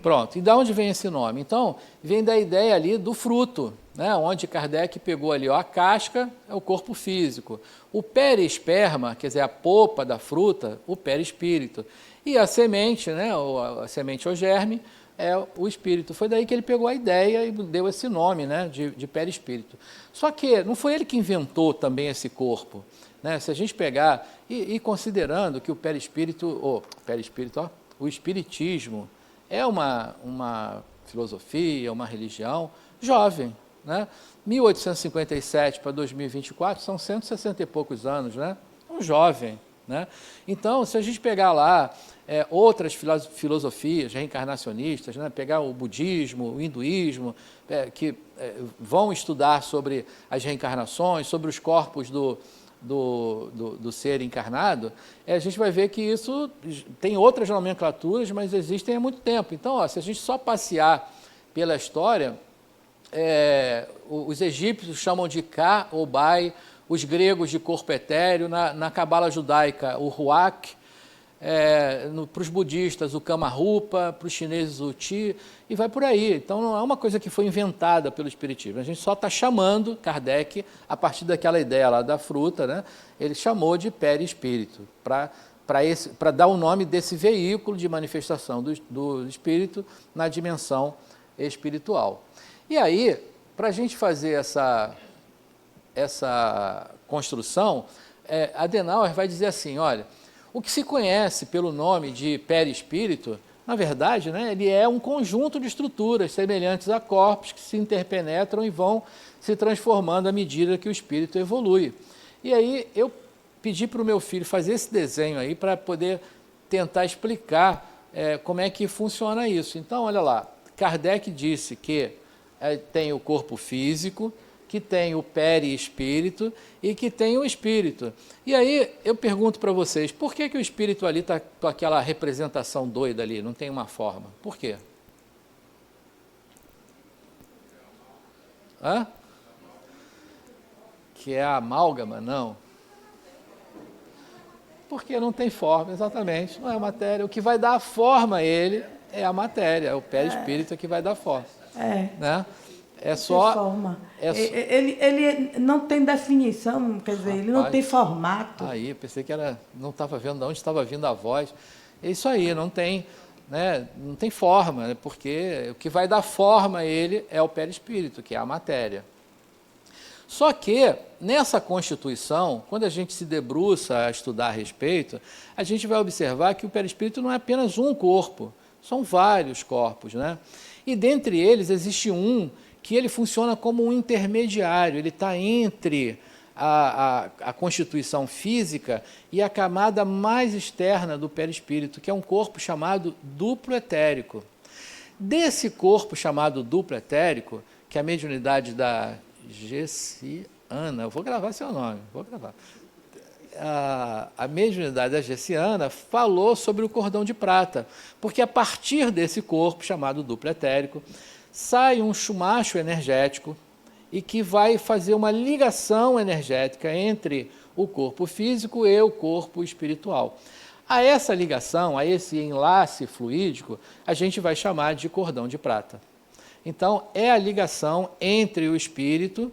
Pronto. E de onde vem esse nome? Então, vem da ideia ali do fruto, né? Onde Kardec pegou ali, a casca é o corpo físico. O perisperma, quer dizer, a polpa da fruta, o perispírito. E a semente, né? A semente ou germe, é o espírito. Foi daí que ele pegou a ideia e deu esse nome, né, de perispírito. Só que não foi ele que inventou também esse corpo, né? Se a gente pegar e considerando que o o espiritismo é uma filosofia, uma religião jovem, né? 1857 para 2024 são 160 e poucos anos, né? Um jovem, né? Então, se a gente pegar lá outras filosofias reencarnacionistas, né? Pegar o budismo, o hinduísmo, que vão estudar sobre as reencarnações, sobre os corpos do ser encarnado, a gente vai ver que isso tem outras nomenclaturas, mas existem há muito tempo. Então, se a gente só passear pela história, os egípcios chamam de Ka ou Bai, os gregos de corpo etéreo, na cabala judaica, o Ruach, para os budistas, o Kamarupa, para os chineses, o Ti, e vai por aí. Então, não é uma coisa que foi inventada pelo Espiritismo. A gente só está chamando Kardec, a partir daquela ideia lá da fruta, né? Ele chamou de perispírito, para dar o nome desse veículo de manifestação do espírito na dimensão espiritual. E aí, para a gente fazer essa construção, Adenauer vai dizer assim, olha, o que se conhece pelo nome de perispírito, na verdade, né, ele é um conjunto de estruturas semelhantes a corpos que se interpenetram e vão se transformando à medida que o espírito evolui. E aí eu pedi para o meu filho fazer esse desenho aí para poder tentar explicar como é que funciona isso. Então, olha lá, Kardec disse que tem o corpo físico, que tem o perispírito e que tem o espírito. E aí eu pergunto para vocês, por que o espírito ali está com aquela representação doida ali, não tem uma forma? Por quê? Que é a amálgama? Não. Porque não tem forma, exatamente, não é matéria. O que vai dar a forma a ele é a matéria, é o perispírito que vai dar forma. Né? É só... forma. Ele não tem definição, quer dizer, ele não tem formato. Aí, pensei que não estava vendo de onde estava vindo a voz. É isso aí, não tem, né, não tem forma, né, porque o que vai dar forma a ele é o perispírito, que é a matéria. Só que, nessa constituição, quando a gente se debruça a estudar a respeito, a gente vai observar que o perispírito não é apenas um corpo, são vários corpos, né? E dentre eles existe um que ele funciona como um intermediário, ele está entre a constituição física e a camada mais externa do perispírito, que é um corpo chamado duplo etérico. Desse corpo chamado duplo etérico, que é a mediunidade da Gessiana, eu vou gravar seu nome, vou gravar. A mediunidade da Gessiana falou sobre o cordão de prata, porque a partir desse corpo chamado duplo etérico, sai um chumacho energético e que vai fazer uma ligação energética entre o corpo físico e o corpo espiritual. A essa ligação, a esse enlace fluídico, a gente vai chamar de cordão de prata. Então, é a ligação entre o espírito,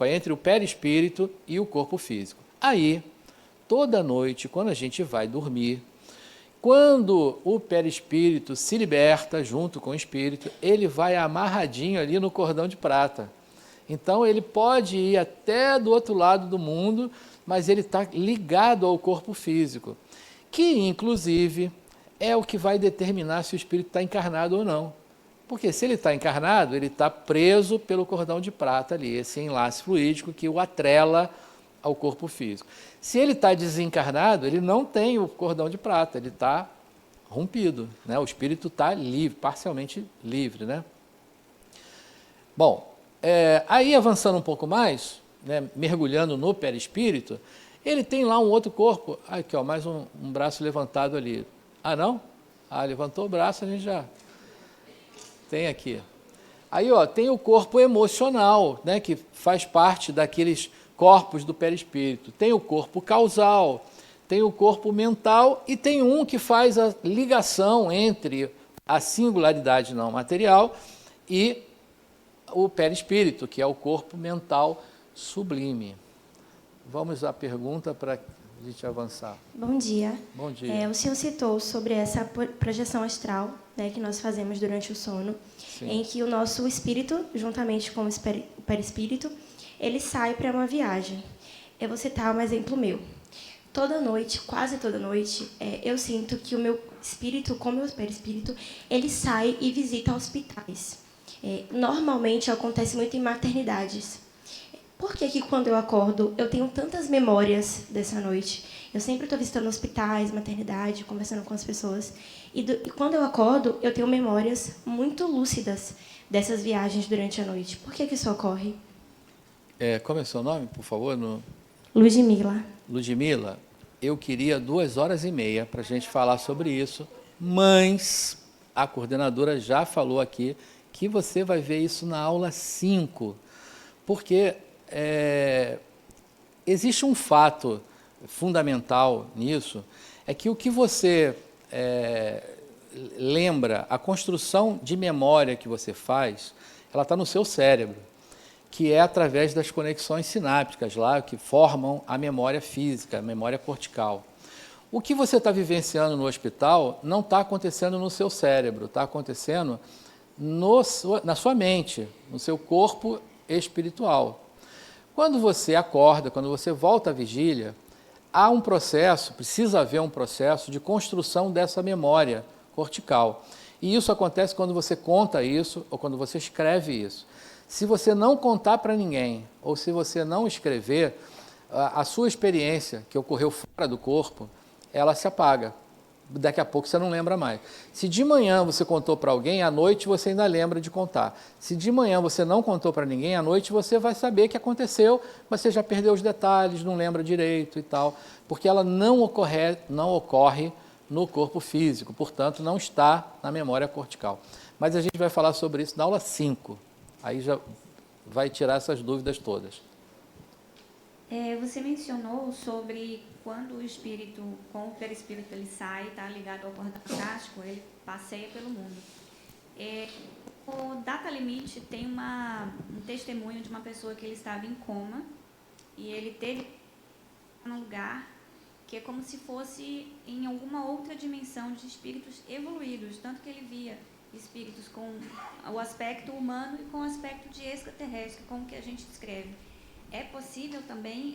entre o perispírito e o corpo físico. Aí, toda noite, quando a gente vai dormir, quando o perispírito se liberta junto com o espírito, ele vai amarradinho ali no cordão de prata. Então, ele pode ir até do outro lado do mundo, mas ele está ligado ao corpo físico, que, inclusive, é o que vai determinar se o espírito está encarnado ou não. Porque se ele está encarnado, ele está preso pelo cordão de prata ali, esse enlace fluídico que o atrela ao corpo físico. Se ele está desencarnado, ele não tem o cordão de prata, ele está rompido, né? O espírito está livre, parcialmente livre, né? Bom, aí avançando um pouco mais, né, mergulhando no perispírito, ele tem lá um outro corpo, aqui ó, mais um braço levantado ali. Ah, não? Ah, levantou o braço, a gente já tem aqui. Aí ó, tem o corpo emocional, né, que faz parte daqueles corpos do perispírito. Tem o corpo causal, tem o corpo mental e tem um que faz a ligação entre a singularidade não material e o perispírito, que é o corpo mental sublime. Vamos à pergunta para a gente avançar. Bom dia. Bom dia. O senhor citou sobre essa projeção astral, né, que nós fazemos durante o sono, Sim. Em que o nosso espírito, juntamente com o perispírito, ele sai para uma viagem. Eu vou citar um exemplo meu. Toda noite, quase toda noite, eu sinto que o meu espírito, como o meu perispírito, ele sai e visita hospitais. Normalmente acontece muito em maternidades. Por que quando eu acordo, eu tenho tantas memórias dessa noite? Eu sempre estou visitando hospitais, maternidade, conversando com as pessoas. E quando eu acordo, eu tenho memórias muito lúcidas dessas viagens durante a noite. Por que isso ocorre? Como é o seu nome, por favor? Ludmila. Ludmila, eu queria 2h30 para a gente falar sobre isso, mas a coordenadora já falou aqui que você vai ver isso na aula 5, porque existe um fato fundamental nisso, é que o que você lembra, a construção de memória que você faz, ela está no seu cérebro, que é através das conexões sinápticas lá, que formam a memória física, a memória cortical. O que você está vivenciando no hospital não está acontecendo no seu cérebro, está acontecendo na sua mente, no seu corpo espiritual. Quando você acorda, quando você volta à vigília, há um processo, precisa haver um processo de construção dessa memória cortical. E isso acontece quando você conta isso ou quando você escreve isso. Se você não contar para ninguém ou se você não escrever, a sua experiência que ocorreu fora do corpo, ela se apaga. Daqui a pouco você não lembra mais. Se de manhã você contou para alguém, à noite você ainda lembra de contar. Se de manhã você não contou para ninguém, à noite você vai saber que aconteceu, mas você já perdeu os detalhes, não lembra direito e tal, porque ela não ocorre no corpo físico, portanto não está na memória cortical. Mas a gente vai falar sobre isso na aula 5, aí já vai tirar essas dúvidas todas. Você mencionou sobre quando o espírito, com o perispírito, ele sai, está ligado ao cordão acástico, ele passeia pelo mundo. O Data Limite tem um testemunho de uma pessoa que ele estava em coma e ele teve num lugar que é como se fosse em alguma outra dimensão de espíritos evoluídos, tanto que ele via espíritos com o aspecto humano e com o aspecto de extraterrestre, como que a gente descreve. É possível também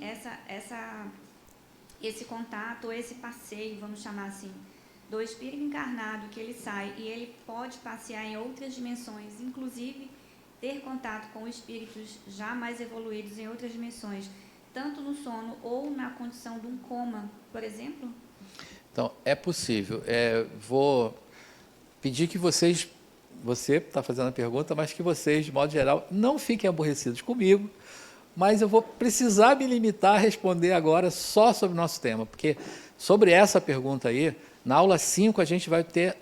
esse contato, esse passeio, vamos chamar assim, do espírito encarnado, que ele sai e ele pode passear em outras dimensões, inclusive ter contato com espíritos já mais evoluídos em outras dimensões, tanto no sono ou na condição de um coma, por exemplo? Então, é possível. Vou pedir que você está fazendo a pergunta, mas que vocês, de modo geral, não fiquem aborrecidos comigo, mas eu vou precisar me limitar a responder agora só sobre o nosso tema, porque sobre essa pergunta aí, na aula 5 a gente vai ter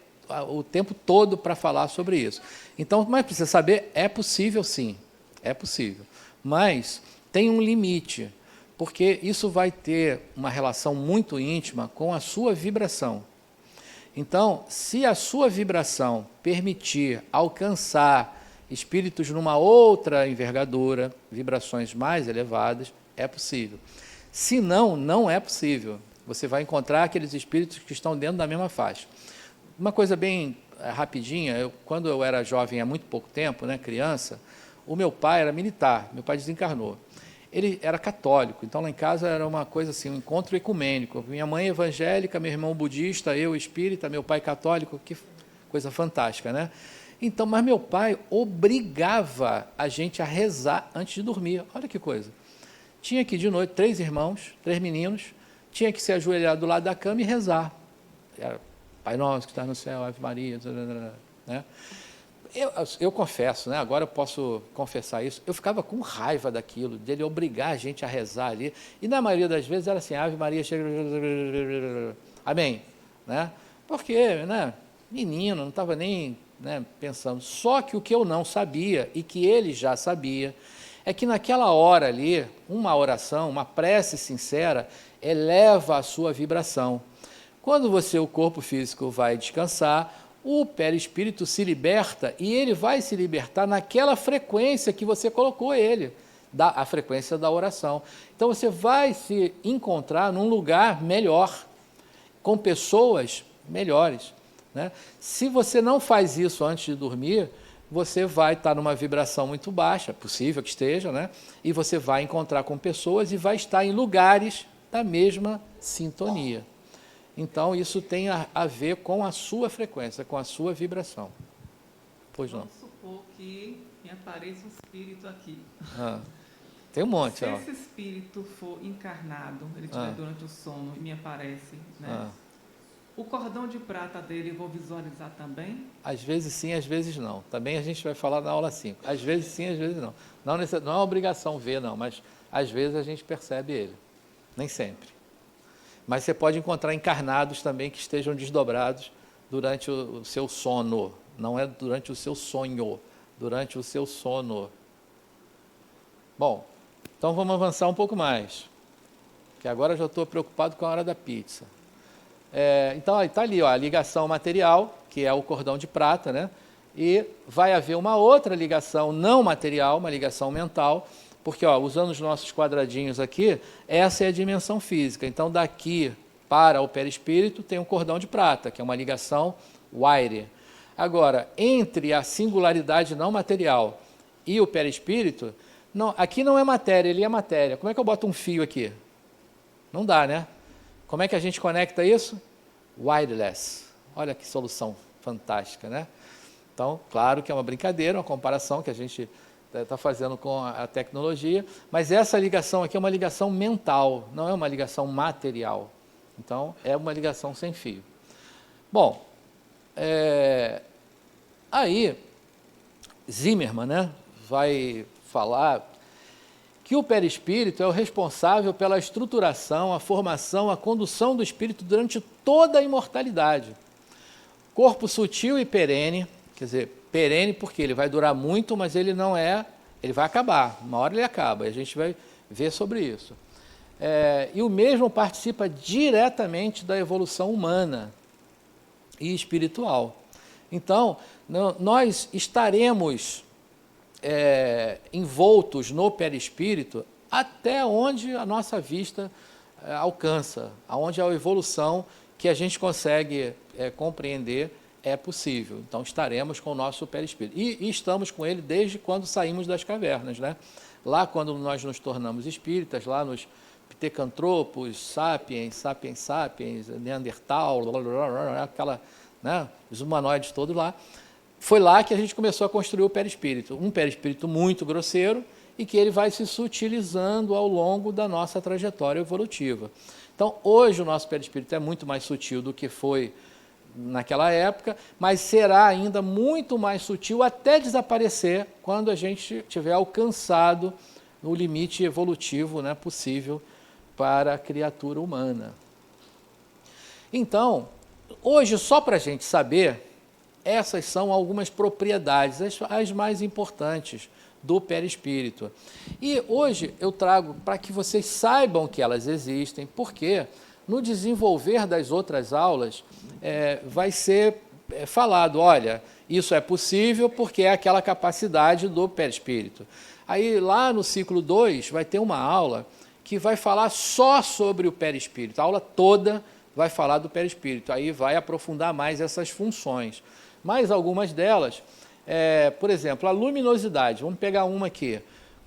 o tempo todo para falar sobre isso. Então, mas precisa saber, é possível sim, é possível, mas tem um limite, porque isso vai ter uma relação muito íntima com a sua vibração. Então, se a sua vibração permitir alcançar espíritos numa outra envergadura, vibrações mais elevadas, é possível. Se não, não é possível. Você vai encontrar aqueles espíritos que estão dentro da mesma faixa. Uma coisa bem rapidinha, quando eu era jovem há muito pouco tempo, né, criança, o meu pai era militar, meu pai desencarnou. Ele era católico, então lá em casa era uma coisa assim, um encontro ecumênico. Minha mãe evangélica, meu irmão budista, eu espírita, meu pai católico, que coisa fantástica, né? Então, mas meu pai obrigava a gente a rezar antes de dormir. Olha que coisa. Tinha que de noite, 3 irmãos, 3 meninos, tinha que se ajoelhar do lado da cama e rezar. Era Pai Nosso que está no céu, Ave Maria, né? Eu confesso, né? Agora eu posso confessar isso, eu ficava com raiva daquilo, dele obrigar a gente a rezar ali, e na maioria das vezes era assim, Ave Maria, chega, amém, né? Porque, né, menino, não estava nem, né, pensando, só que o que eu não sabia, e que ele já sabia, é que naquela hora ali, uma oração, uma prece sincera, eleva a sua vibração. Quando o corpo físico vai descansar, o perispírito se liberta e ele vai se libertar naquela frequência que você colocou ele, a frequência da oração. Então você vai se encontrar num lugar melhor, com pessoas melhores, né? Se você não faz isso antes de dormir, você vai estar numa vibração muito baixa, possível que esteja, né? E você vai encontrar com pessoas e vai estar em lugares da mesma sintonia. Então, isso tem a ver com a sua frequência, com a sua vibração. Pois não. Vamos supor que me apareça um espírito aqui. Tem um monte. Se esse espírito for encarnado, ele estiver durante o sono e me aparece, né? O cordão de prata dele eu vou visualizar também? Às vezes sim, às vezes não. Também a gente vai falar na aula 5. Às vezes sim, às vezes não. Não é uma obrigação ver, não, mas às vezes a gente percebe ele. Nem sempre. Mas você pode encontrar encarnados também que estejam desdobrados durante o seu sono. Não é durante o seu sonho, durante o seu sono. Bom, então vamos avançar um pouco mais, que agora eu já estou preocupado com a hora da pizza. Então, está ali ó, a ligação material, que é o cordão de prata, né? E vai haver uma outra ligação não material, uma ligação mental, porque, ó, usando os nossos quadradinhos aqui, essa é a dimensão física. Então, daqui para o perispírito tem um cordão de prata, que é uma ligação wire. Agora, entre a singularidade não material e o perispírito, não, aqui não é matéria, ele é matéria. Como é que eu boto um fio aqui? Não dá, né? Como é que a gente conecta isso? Wireless. Olha que solução fantástica, né? Então, claro que é uma brincadeira, uma comparação que a gente está fazendo com a tecnologia, mas essa ligação aqui é uma ligação mental, não é uma ligação material. Então, é uma ligação sem fio. Bom, aí, Zimmermann, né, vai falar que o perispírito é o responsável pela estruturação, a formação, a condução do espírito durante toda a imortalidade. Corpo sutil e perene, quer dizer, perene porque ele vai durar muito, mas ele não é, ele vai acabar, uma hora ele acaba, e a gente vai ver sobre isso. E o mesmo participa diretamente da evolução humana e espiritual. Então, nós estaremos envoltos no perispírito até onde a nossa vista alcança, aonde a evolução que a gente consegue compreender é possível. Então, estaremos com o nosso perispírito. E estamos com ele desde quando saímos das cavernas, né? Lá, quando nós nos tornamos espíritas, lá nos pitecantropos, sapiens, Neandertal, aquela, né? Os humanoides todos lá. Foi lá que a gente começou a construir o perispírito. Um perispírito muito grosseiro e que ele vai se sutilizando ao longo da nossa trajetória evolutiva. Então, hoje o nosso perispírito é muito mais sutil do que foi naquela época, mas será ainda muito mais sutil até desaparecer quando a gente tiver alcançado o limite evolutivo, né, possível para a criatura humana. Então, hoje, só para a gente saber, essas são algumas propriedades, as mais importantes do perispírito. E hoje eu trago para que vocês saibam que elas existem, porque no desenvolver das outras aulas vai ser falado, olha, isso é possível porque é aquela capacidade do perispírito. Aí lá no ciclo 2 vai ter uma aula que vai falar só sobre o perispírito, a aula toda vai falar do perispírito, aí vai aprofundar mais essas funções. Mas algumas delas, por exemplo, a luminosidade, vamos pegar uma aqui.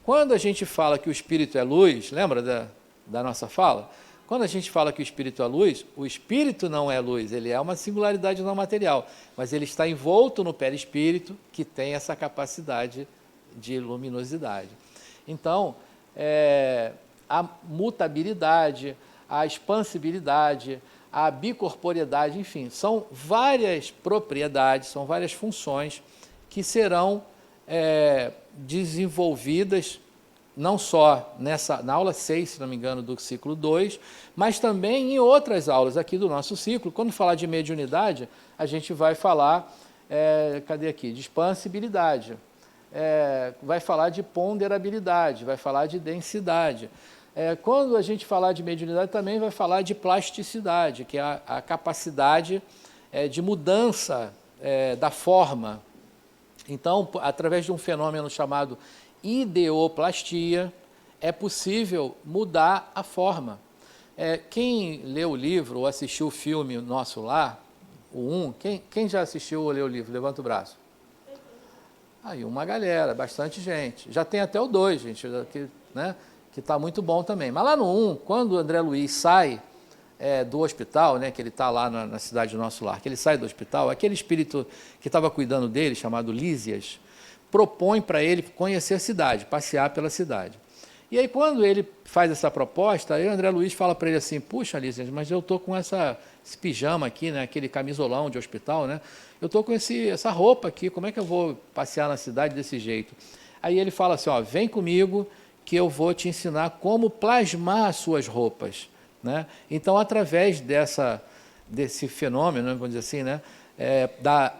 Quando a gente fala que o espírito é luz, lembra da nossa fala? Quando a gente fala que o espírito é luz, o espírito não é luz, ele é uma singularidade não material, mas ele está envolto no perispírito, que tem essa capacidade de luminosidade. Então, a mutabilidade, a expansibilidade, a bicorporeidade, enfim, são várias propriedades, são várias funções que serão desenvolvidas não só na aula 6, se não me engano, do ciclo 2, mas também em outras aulas aqui do nosso ciclo. Quando falar de mediunidade, a gente vai falar, cadê aqui? De expansibilidade, vai falar de ponderabilidade, vai falar de densidade. Quando a gente falar de mediunidade, também vai falar de plasticidade, que é a capacidade de mudança da forma. Então, através de um fenômeno chamado ideoplastia, é possível mudar a forma. Quem leu o livro ou assistiu o filme Nosso Lar, o 1, quem já assistiu ou leu o livro? Levanta o braço. Aí, uma galera, bastante gente. Já tem até o 2, gente, que está muito bom também. Mas lá no 1, quando o André Luiz sai do hospital, né, que ele está lá na cidade do Nosso Lar, que ele sai do hospital, aquele espírito que estava cuidando dele, chamado Lísias, propõe para ele conhecer a cidade, passear pela cidade. E aí, quando ele faz essa proposta, aí o André Luiz fala para ele assim, puxa, Lísias, mas eu estou com esse pijama aqui, né, aquele camisolão de hospital, né, eu estou com essa roupa aqui, como é que eu vou passear na cidade desse jeito? Aí ele fala assim, ó, vem comigo que eu vou te ensinar como plasmar as suas roupas. Né? Então, através desse fenômeno, vamos dizer assim, né, da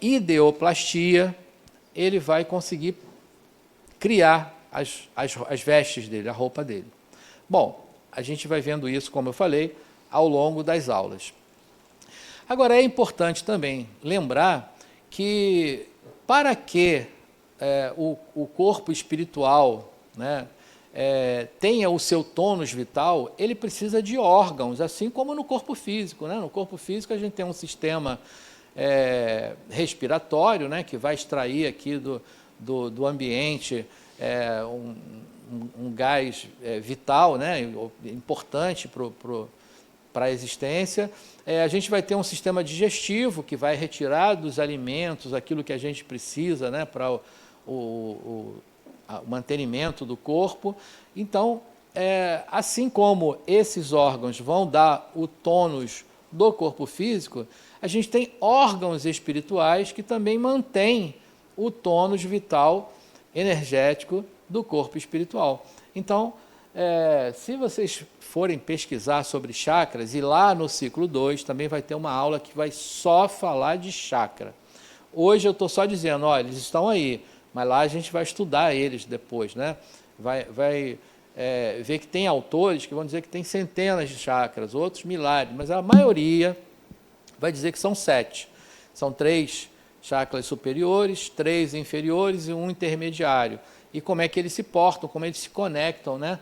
ideoplastia, ele vai conseguir criar as vestes dele, a roupa dele. Bom, a gente vai vendo isso, como eu falei, ao longo das aulas. Agora, é importante também lembrar que, para que o corpo espiritual, né, tenha o seu tônus vital, ele precisa de órgãos, assim como no corpo físico. Né? No corpo físico, a gente tem um sistema respiratório, né, que vai extrair aqui do ambiente um gás vital, né, importante para a existência. A gente vai ter um sistema digestivo que vai retirar dos alimentos aquilo que a gente precisa, né, para o mantenimento do corpo. Então, assim como esses órgãos vão dar o tônus do corpo físico, a gente tem órgãos espirituais que também mantêm o tônus vital energético do corpo espiritual. Então, se vocês forem pesquisar sobre chakras, e lá no ciclo 2 também vai ter uma aula que vai só falar de chakra. Hoje eu estou só dizendo, olha, eles estão aí, mas lá a gente vai estudar eles depois, né? Vai ver que tem autores que vão dizer que tem centenas de chakras, outros milhares, mas a maioria vai dizer que são 7. São 3 chakras superiores, 3 inferiores e 1 intermediário. E como é que eles se portam, como eles se conectam, né?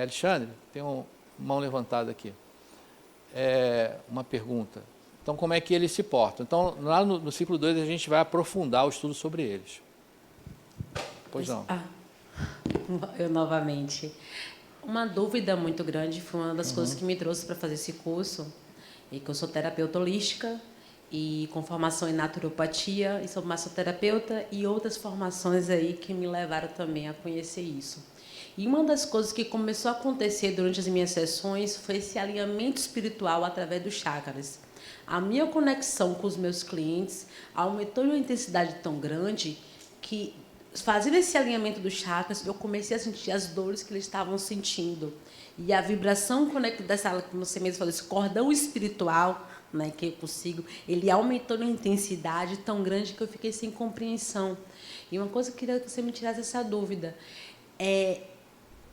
Alexandre, tem uma mão levantada aqui. Uma pergunta. Então, como é que eles se portam? Então, lá no ciclo 2, a gente vai aprofundar o estudo sobre eles. Pois não. Eu novamente. Uma dúvida muito grande foi uma das coisas que me trouxe para fazer esse curso, e que eu sou terapeuta holística e com formação em naturopatia, e sou massoterapeuta e outras formações aí que me levaram também a conhecer isso. E uma das coisas que começou a acontecer durante as minhas sessões foi esse alinhamento espiritual através dos chakras. A minha conexão com os meus clientes aumentou em uma intensidade tão grande que, fazendo esse alinhamento dos chakras, eu comecei a sentir as dores que eles estavam sentindo. E a vibração conectada dessa, como você mesmo falou, esse cordão espiritual, né, que eu consigo, ele aumentou em intensidade tão grande que eu fiquei sem compreensão. E uma coisa que eu queria que você me tirasse essa dúvida.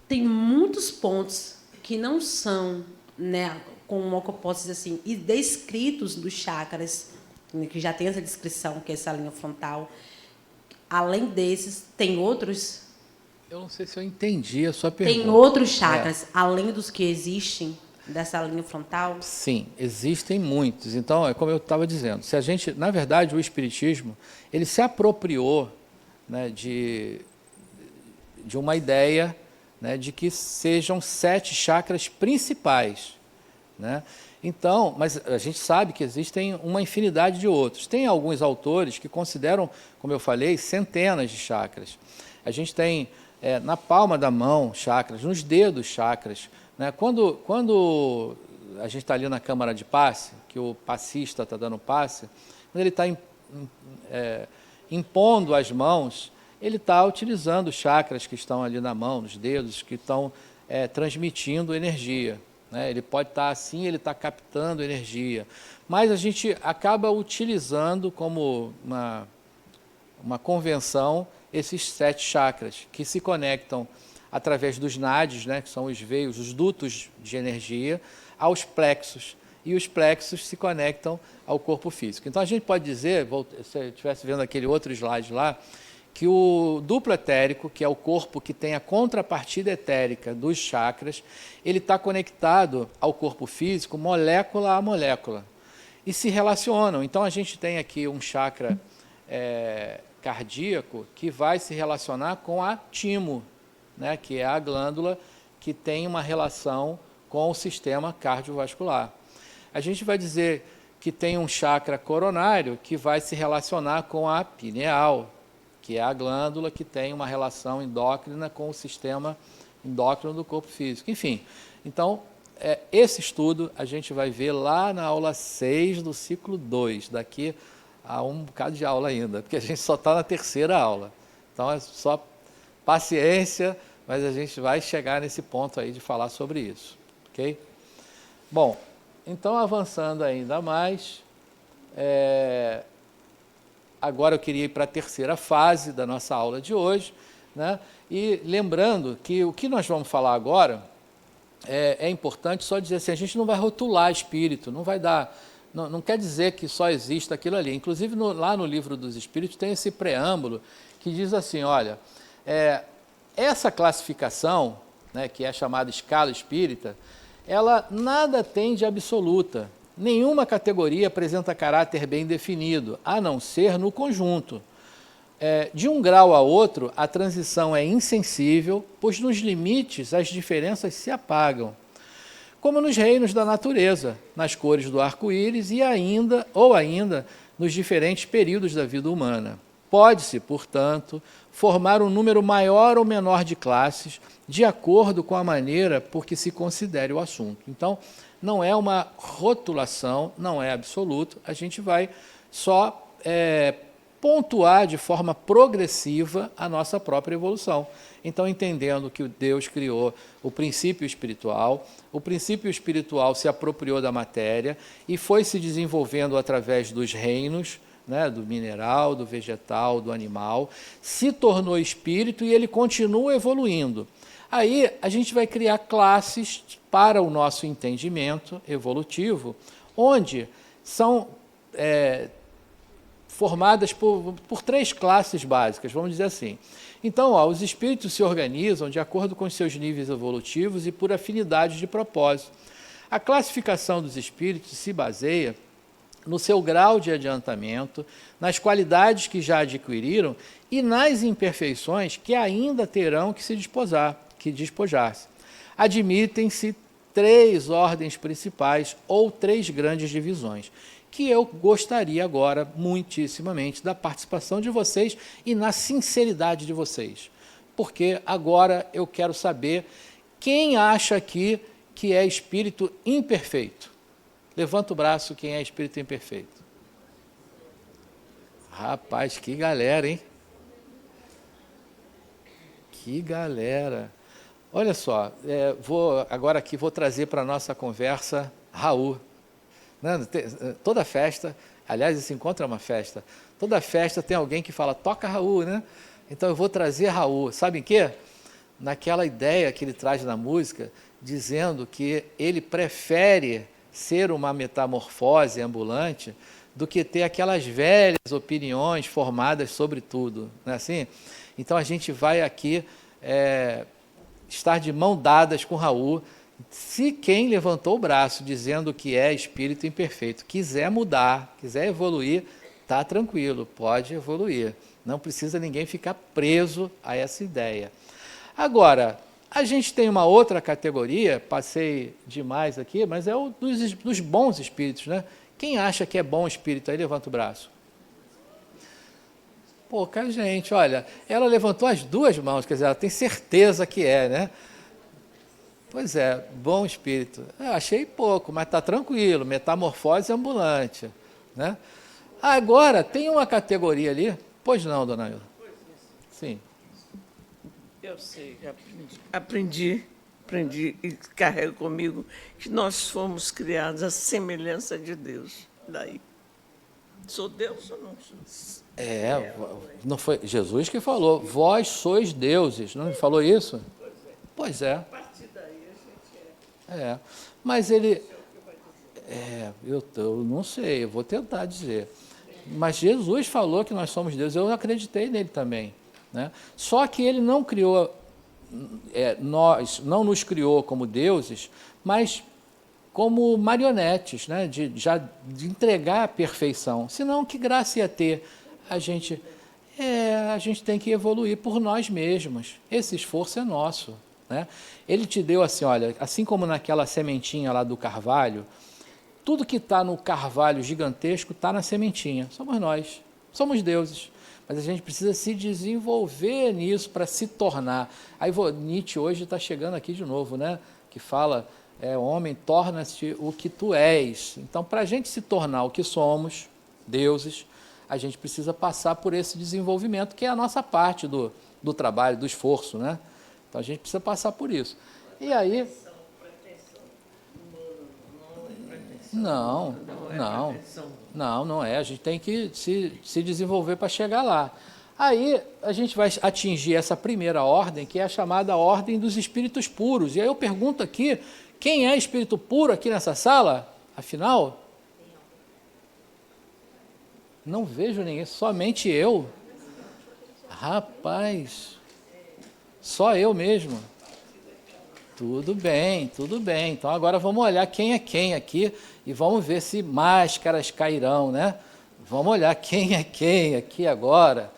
Tem muitos pontos que não são, né, como eu posso dizer assim, descritos dos chakras, que já tem essa descrição, que é essa linha frontal. Além desses, tem outros? Eu não sei se eu entendi a sua pergunta. Tem outros chakras, além dos que existem dessa linha frontal? Sim, existem muitos. Então, é como eu estava dizendo, se a gente, na verdade, o Espiritismo, ele se apropriou, né, de uma ideia, né, de que sejam 7 chakras principais, né? Então, mas a gente sabe que existem uma infinidade de outros. Tem alguns autores que consideram, como eu falei, centenas de chakras. A gente tem na palma da mão chakras, nos dedos chakras, né? Quando a gente está ali na câmara de passe, que o passista está dando passe, quando ele está impondo as mãos, ele está utilizando os chakras que estão ali na mão, nos dedos, que estão transmitindo energia. Ele pode estar assim, ele está captando energia. Mas a gente acaba utilizando como uma convenção esses 7 chakras, que se conectam através dos nadis, né, que são os veios, os dutos de energia, aos plexos. E os plexos se conectam ao corpo físico. Então, a gente pode dizer, se eu estivesse vendo aquele outro slide lá, que o duplo etérico, que é o corpo que tem a contrapartida etérica dos chakras, ele está conectado ao corpo físico molécula a molécula e se relacionam. Então, a gente tem aqui um chakra cardíaco que vai se relacionar com a timo, né, que é a glândula que tem uma relação com o sistema cardiovascular. A gente vai dizer que tem um chakra coronário que vai se relacionar com a pineal, que é a glândula que tem uma relação endócrina com o sistema endócrino do corpo físico. Enfim, então, esse estudo a gente vai ver lá na aula 6 do ciclo 2, daqui a um bocado de aula ainda, porque a gente só está na 3ª aula. Então, é só paciência, mas a gente vai chegar nesse ponto aí de falar sobre isso, ok? Bom, então, avançando ainda mais, agora eu queria ir para a 3ª fase da nossa aula de hoje, né? E lembrando que o que nós vamos falar agora é importante só dizer assim, a gente não vai rotular espírito, não vai dar, não quer dizer que só exista aquilo ali. Inclusive, lá no Livro dos Espíritos tem esse preâmbulo que diz assim, olha, essa classificação, né, que é chamada escala espírita, ela nada tem de absoluta. Nenhuma categoria apresenta caráter bem definido, a não ser no conjunto. De um grau a outro, a transição é insensível, pois nos limites as diferenças se apagam, como nos reinos da natureza, nas cores do arco-íris e ainda nos diferentes períodos da vida humana. Pode-se, portanto, formar um número maior ou menor de classes, de acordo com a maneira por que se considere o assunto. Então, não é uma rotulação, não é absoluto, a gente vai só pontuar de forma progressiva a nossa própria evolução. Então, entendendo que Deus criou o princípio espiritual se apropriou da matéria e foi se desenvolvendo através dos reinos, né, do mineral, do vegetal, do animal, se tornou espírito e ele continua evoluindo. Aí a gente vai criar classes para o nosso entendimento evolutivo, onde são formadas por 3 classes básicas, vamos dizer assim. Então, os espíritos se organizam de acordo com os seus níveis evolutivos e por afinidade de propósito. A classificação dos espíritos se baseia no seu grau de adiantamento, nas qualidades que já adquiriram e nas imperfeições que ainda terão que se despojar-se. Admitem-se 3 ordens principais ou 3 grandes divisões, que eu gostaria agora, muitíssimamente, da participação de vocês e na sinceridade de vocês. Porque agora eu quero saber quem acha aqui que é espírito imperfeito. Levanta o braço quem é espírito imperfeito. Rapaz, que galera, hein? Que galera. Olha só, agora aqui vou trazer para a nossa conversa Raul. Toda festa, aliás, esse encontro é uma festa, toda festa tem alguém que fala, toca Raul, né? Então eu vou trazer Raul. Sabe em quê? Naquela ideia que ele traz na música, dizendo que ele prefere ser uma metamorfose ambulante do que ter aquelas velhas opiniões formadas sobre tudo, não é assim? Então a gente vai aqui estar de mão dadas com Raul. Se quem levantou o braço dizendo que é espírito imperfeito quiser mudar, quiser evoluir, está tranquilo, pode evoluir. Não precisa ninguém ficar preso a essa ideia. Agora, a gente tem uma outra categoria, passei demais aqui, mas é o dos bons espíritos, né? Quem acha que é bom espírito aí, levanta o braço. Pouca gente, olha, ela levantou as 2 mãos, quer dizer, ela tem certeza que é, né? Pois é, bom espírito. Eu achei pouco, mas está tranquilo, metamorfose ambulante, né? Agora, tem uma categoria ali, pois não, dona Ilda? Sim. Eu sei, aprendi e carrego comigo que nós fomos criados à semelhança de Deus. Daí, sou Deus ou não sou? Não foi Jesus que falou, vós sois deuses, não falou isso? Pois é. A partir daí a gente mas ele... eu não sei, eu vou tentar dizer. Mas Jesus falou que nós somos deuses, eu acreditei nele também, né? Só que ele não criou, não nos criou como deuses, mas como marionetes, né? de entregar a perfeição. Senão, que graça ia ter? A gente tem que evoluir por nós mesmos. Esse esforço é nosso, né? Ele te deu assim, olha, assim como naquela sementinha lá do carvalho, tudo que está no carvalho gigantesco está na sementinha. Somos nós, somos deuses. Mas a gente precisa se desenvolver nisso para se tornar. Aí Nietzsche hoje está chegando aqui de novo, né? Que fala, homem, torna-se o que tu és. Então, para a gente se tornar o que somos, deuses, a gente precisa passar por esse desenvolvimento, que é a nossa parte do trabalho, do esforço, né? Então, a gente precisa passar por isso. E aí... Não é. A gente tem que se desenvolver para chegar lá. Aí a gente vai atingir essa primeira ordem, que é a chamada ordem dos espíritos puros. E aí eu pergunto aqui, quem é espírito puro aqui nessa sala? Afinal, não vejo ninguém, somente eu. Rapaz, só eu mesmo. Tudo bem. Então agora vamos olhar quem é quem aqui e vamos ver se máscaras cairão, né? Vamos olhar quem é quem aqui agora.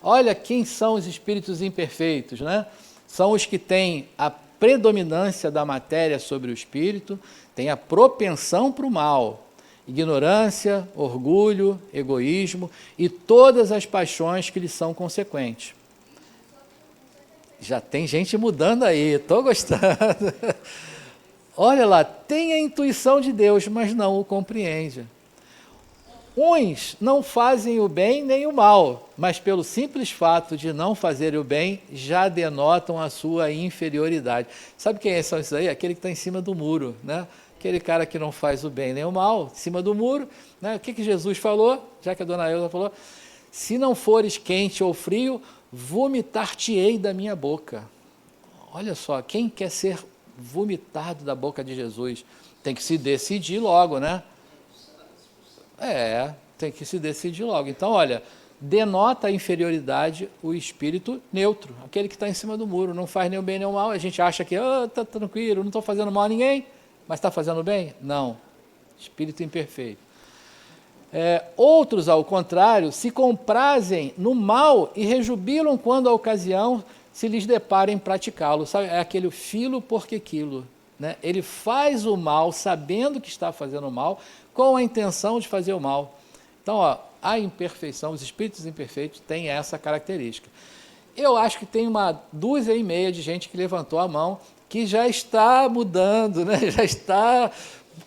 Olha quem são os espíritos imperfeitos, né? São os que têm a predominância da matéria sobre o espírito, têm a propensão para o mal, ignorância, orgulho, egoísmo e todas as paixões que lhes são consequentes. Já tem gente mudando aí, estou gostando. Olha lá, tem a intuição de Deus, mas não o compreende. Uns não fazem o bem nem o mal, mas pelo simples fato de não fazerem o bem, já denotam a sua inferioridade. Sabe quem são esses aí? Aquele que está em cima do muro, né? Aquele cara que não faz o bem nem o mal, em cima do muro, né? O que Jesus falou? Já que a dona Ilda falou, se não fores quente ou frio, vomitar-te-ei da minha boca. Olha só, quem quer ser vomitado da boca de Jesus tem que se decidir logo, né? Tem que se decidir logo. Então, olha, denota a inferioridade o espírito neutro, aquele que está em cima do muro, não faz nem o bem nem o mal. A gente acha que está tranquilo, não estou fazendo mal a ninguém, mas está fazendo bem? Não. Espírito imperfeito. Outros, ao contrário, se comprazem no mal e rejubilam quando a ocasião se lhes depara em praticá-lo. Sabe? É aquele filo porque quilo. Né? Ele faz o mal sabendo que está fazendo o mal, com a intenção de fazer o mal. Então, ó, a imperfeição, os espíritos imperfeitos têm essa característica. Eu acho que tem 2,5 de gente que levantou a mão, que já está mudando, né? Já está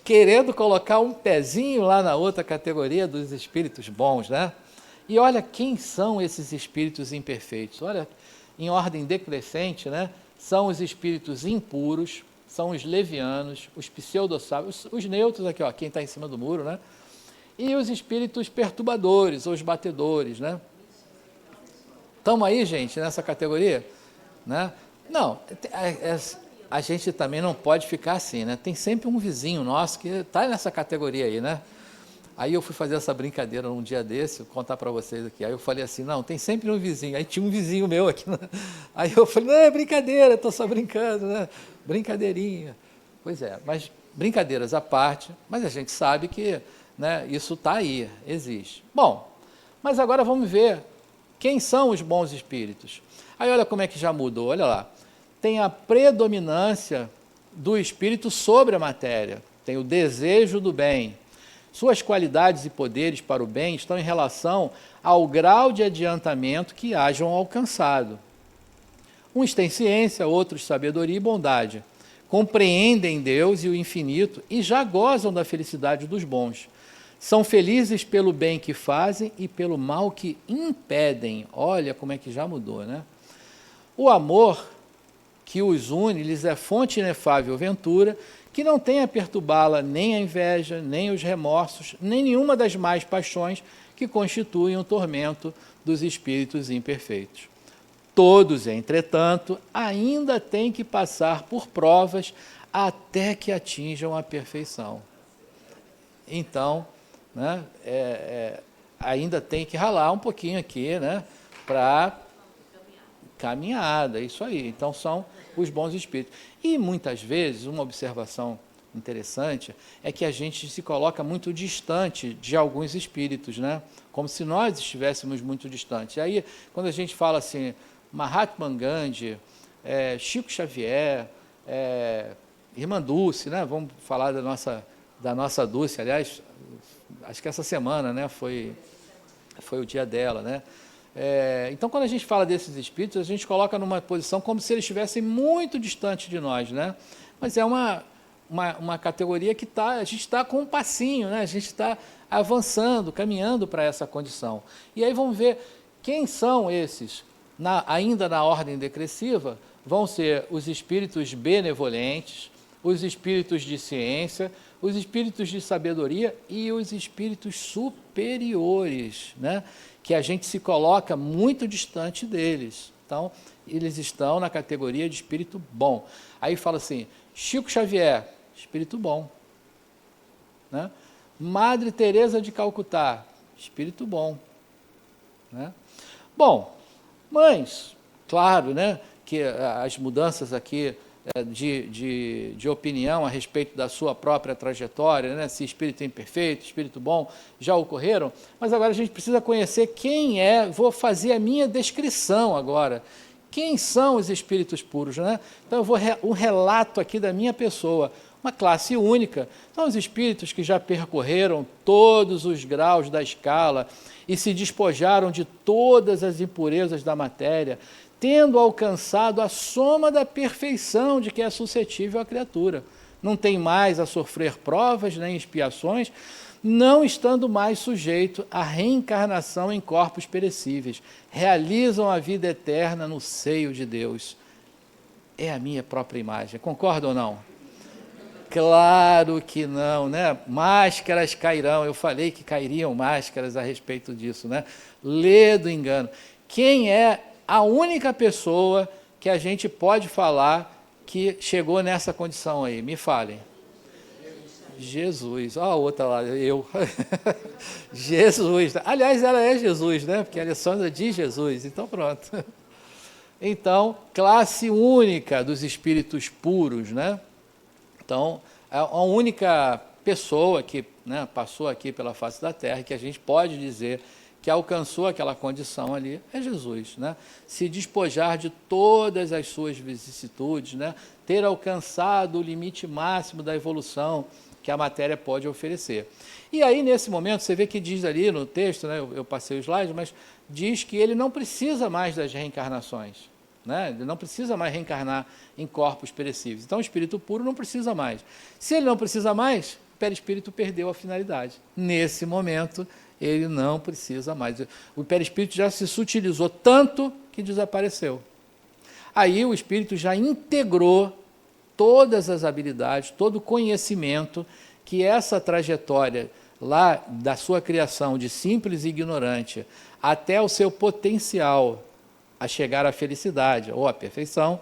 querendo colocar um pezinho lá na outra categoria dos espíritos bons, né? E olha quem são esses espíritos imperfeitos. Olha, em ordem decrescente, né? São os espíritos impuros, são os levianos, os pseudo-sábios, os neutros aqui, ó, quem está em cima do muro, né? E os espíritos perturbadores, ou os batedores, né? Estamos aí, gente, nessa categoria? Né? Não, a gente também não pode ficar assim, né? Tem sempre um vizinho nosso que está nessa categoria aí, né? Aí eu fui fazer essa brincadeira num dia desse, vou contar para vocês aqui. Aí eu falei assim, não, tem sempre um vizinho. Aí tinha um vizinho meu aqui. Né? Aí eu falei, não, é brincadeira, estou só brincando, né? Brincadeirinha. Pois é, mas brincadeiras à parte, mas a gente sabe que, né, isso está aí, existe. Bom, mas agora vamos ver quem são os bons espíritos. Aí olha como é que já mudou, olha lá. Tem a predominância do espírito sobre a matéria, tem o desejo do bem. Suas qualidades e poderes para o bem estão em relação ao grau de adiantamento que hajam alcançado. Uns têm ciência, outros sabedoria e bondade. Compreendem Deus e o infinito e já gozam da felicidade dos bons. São felizes pelo bem que fazem e pelo mal que impedem. Olha como é que já mudou, né? O amor que os une lhes é fonte inefável ventura, que não tem a perturbá-la nem a inveja, nem os remorsos, nem nenhuma das mais paixões que constituem o tormento dos espíritos imperfeitos. Todos, entretanto, ainda têm que passar por provas até que atinjam a perfeição. Então, né, ainda tem que ralar um pouquinho aqui, né, para caminhada, isso aí. Então, são os bons espíritos. E, muitas vezes, uma observação interessante é que a gente se coloca muito distante de alguns espíritos, né? Como se nós estivéssemos muito distantes. E aí, quando a gente fala assim, Mahatma Gandhi, Chico Xavier, Irmã Dulce, né? Vamos falar da nossa Dulce, aliás, acho que essa semana, né, foi o dia dela, né? Então, quando a gente fala desses espíritos, a gente coloca numa posição como se eles estivessem muito distantes de nós, né? Mas é uma categoria que a gente está com um passinho, né? A gente está avançando, caminhando para essa condição. E aí vamos ver quem são esses, ainda na ordem decressiva, vão ser os espíritos benevolentes, os espíritos de ciência, os espíritos de sabedoria e os espíritos superiores, né? Que a gente se coloca muito distante deles. Então, eles estão na categoria de espírito bom. Aí fala assim, Chico Xavier, espírito bom. Né? Madre Teresa de Calcutá, espírito bom. Né? Bom, mas, claro, né, que as mudanças aqui de opinião a respeito da sua própria trajetória, né, se espírito imperfeito, espírito bom, já ocorreram, mas agora a gente precisa conhecer quem vou fazer a minha descrição agora. Quem são os espíritos puros, né? Então eu vou um relato aqui da minha pessoa, uma classe única. São os espíritos que já percorreram todos os graus da escala e se despojaram de todas as impurezas da matéria, tendo alcançado a soma da perfeição de que é suscetível a criatura. Não tem mais a sofrer provas nem expiações, não estando mais sujeito à reencarnação em corpos perecíveis. Realizam a vida eterna no seio de Deus. É a minha própria imagem, concorda ou não? Claro que não, né? Máscaras cairão, eu falei que cairiam máscaras a respeito disso, né? Lê do engano. Quem é a única pessoa que a gente pode falar que chegou nessa condição aí? Me falem. Jesus. Ó, a outra lá, eu. Jesus. Aliás, ela é Jesus, né? Porque a Alessandra diz Jesus. Então, pronto. Então, classe única dos espíritos puros, né? Então, a única pessoa que, né, passou aqui pela face da terra, que a gente pode dizer que alcançou aquela condição ali, é Jesus, né? Se despojar de todas as suas vicissitudes, né? Ter alcançado o limite máximo da evolução que a matéria pode oferecer. E aí, nesse momento, você vê que diz ali no texto, né, eu passei o slide, mas diz que ele não precisa mais das reencarnações, né? Ele não precisa mais reencarnar em corpos perecíveis. Então, o espírito puro não precisa mais. Se ele não precisa mais, o perispírito perdeu a finalidade. Nesse momento, ele não precisa mais. O perispírito já se sutilizou tanto que desapareceu. Aí o espírito já integrou todas as habilidades, todo o conhecimento que essa trajetória lá da sua criação de simples e ignorante até o seu potencial a chegar à felicidade ou à perfeição,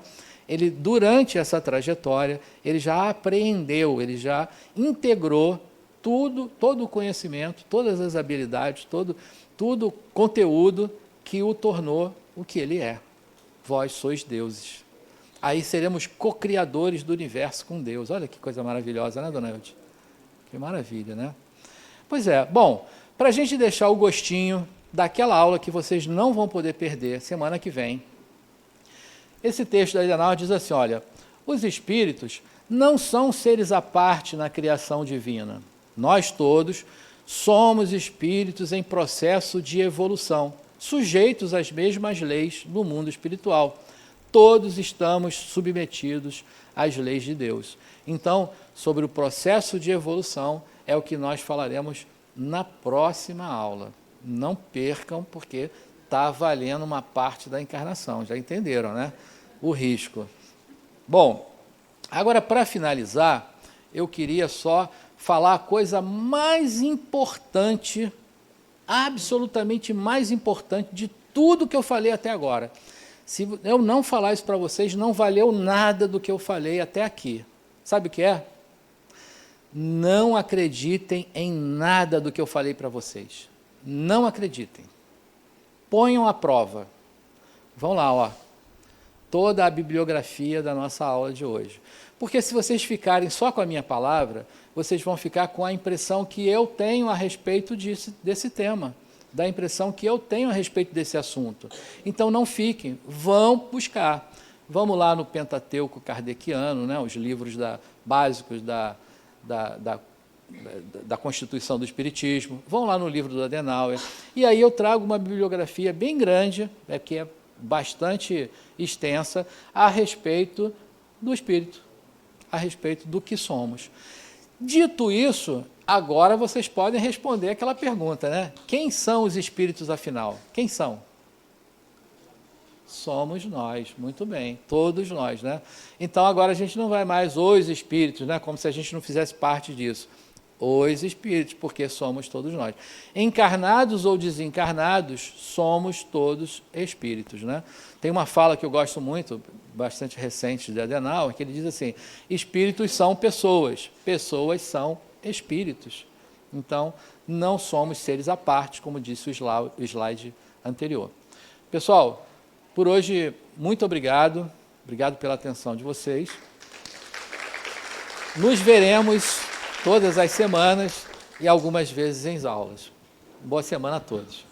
ele, durante essa trajetória, ele já apreendeu, ele já integrou todo o conhecimento, todas as habilidades, todo o conteúdo que o tornou o que ele é. Vós sois deuses. Aí seremos co-criadores do universo com Deus. Olha que coisa maravilhosa, né, dona Eude? Que maravilha, né? Pois é. Bom, para a gente deixar o gostinho daquela aula que vocês não vão poder perder semana que vem, esse texto da Adenauer diz assim, olha, os espíritos não são seres à parte na criação divina. Nós todos somos espíritos em processo de evolução, sujeitos às mesmas leis do mundo espiritual. Todos estamos submetidos às leis de Deus. Então, sobre o processo de evolução é o que nós falaremos na próxima aula. Não percam, porque está valendo uma parte da encarnação. Já entenderam, né? O risco. Bom, agora para finalizar, eu queria só falar a coisa mais importante, absolutamente mais importante de tudo que eu falei até agora. Se eu não falar isso para vocês, não valeu nada do que eu falei até aqui. Sabe o que é? Não acreditem em nada do que eu falei para vocês. Não acreditem. Ponham à prova. Vão lá, ó. Toda a bibliografia da nossa aula de hoje. Porque se vocês ficarem só com a minha palavra, vocês vão ficar com a impressão que eu tenho a respeito desse tema, da impressão que eu tenho a respeito desse assunto. Então não fiquem, vão buscar. Vamos lá no Pentateuco kardeciano, né, os livros básicos da Constituição do Espiritismo, vão lá no livro do Adenauer, e aí eu trago uma bibliografia bem grande, que é bastante extensa, a respeito do Espírito, a respeito do que somos. Dito isso, agora vocês podem responder aquela pergunta, né? Quem são os espíritos, afinal? Quem são? Somos nós, muito bem, todos nós, né? Então agora a gente não vai mais os espíritos, né? Como se a gente não fizesse parte disso. Os espíritos, porque somos todos nós. Encarnados ou desencarnados, somos todos espíritos, né? Tem uma fala que eu gosto muito, bastante recente, de Adenauer, que ele diz assim, espíritos são pessoas, pessoas são espíritos. Então, não somos seres à parte, como disse o slide anterior. Pessoal, por hoje, muito obrigado. Obrigado pela atenção de vocês. Nos veremos todas as semanas e algumas vezes em aulas. Boa semana a todos.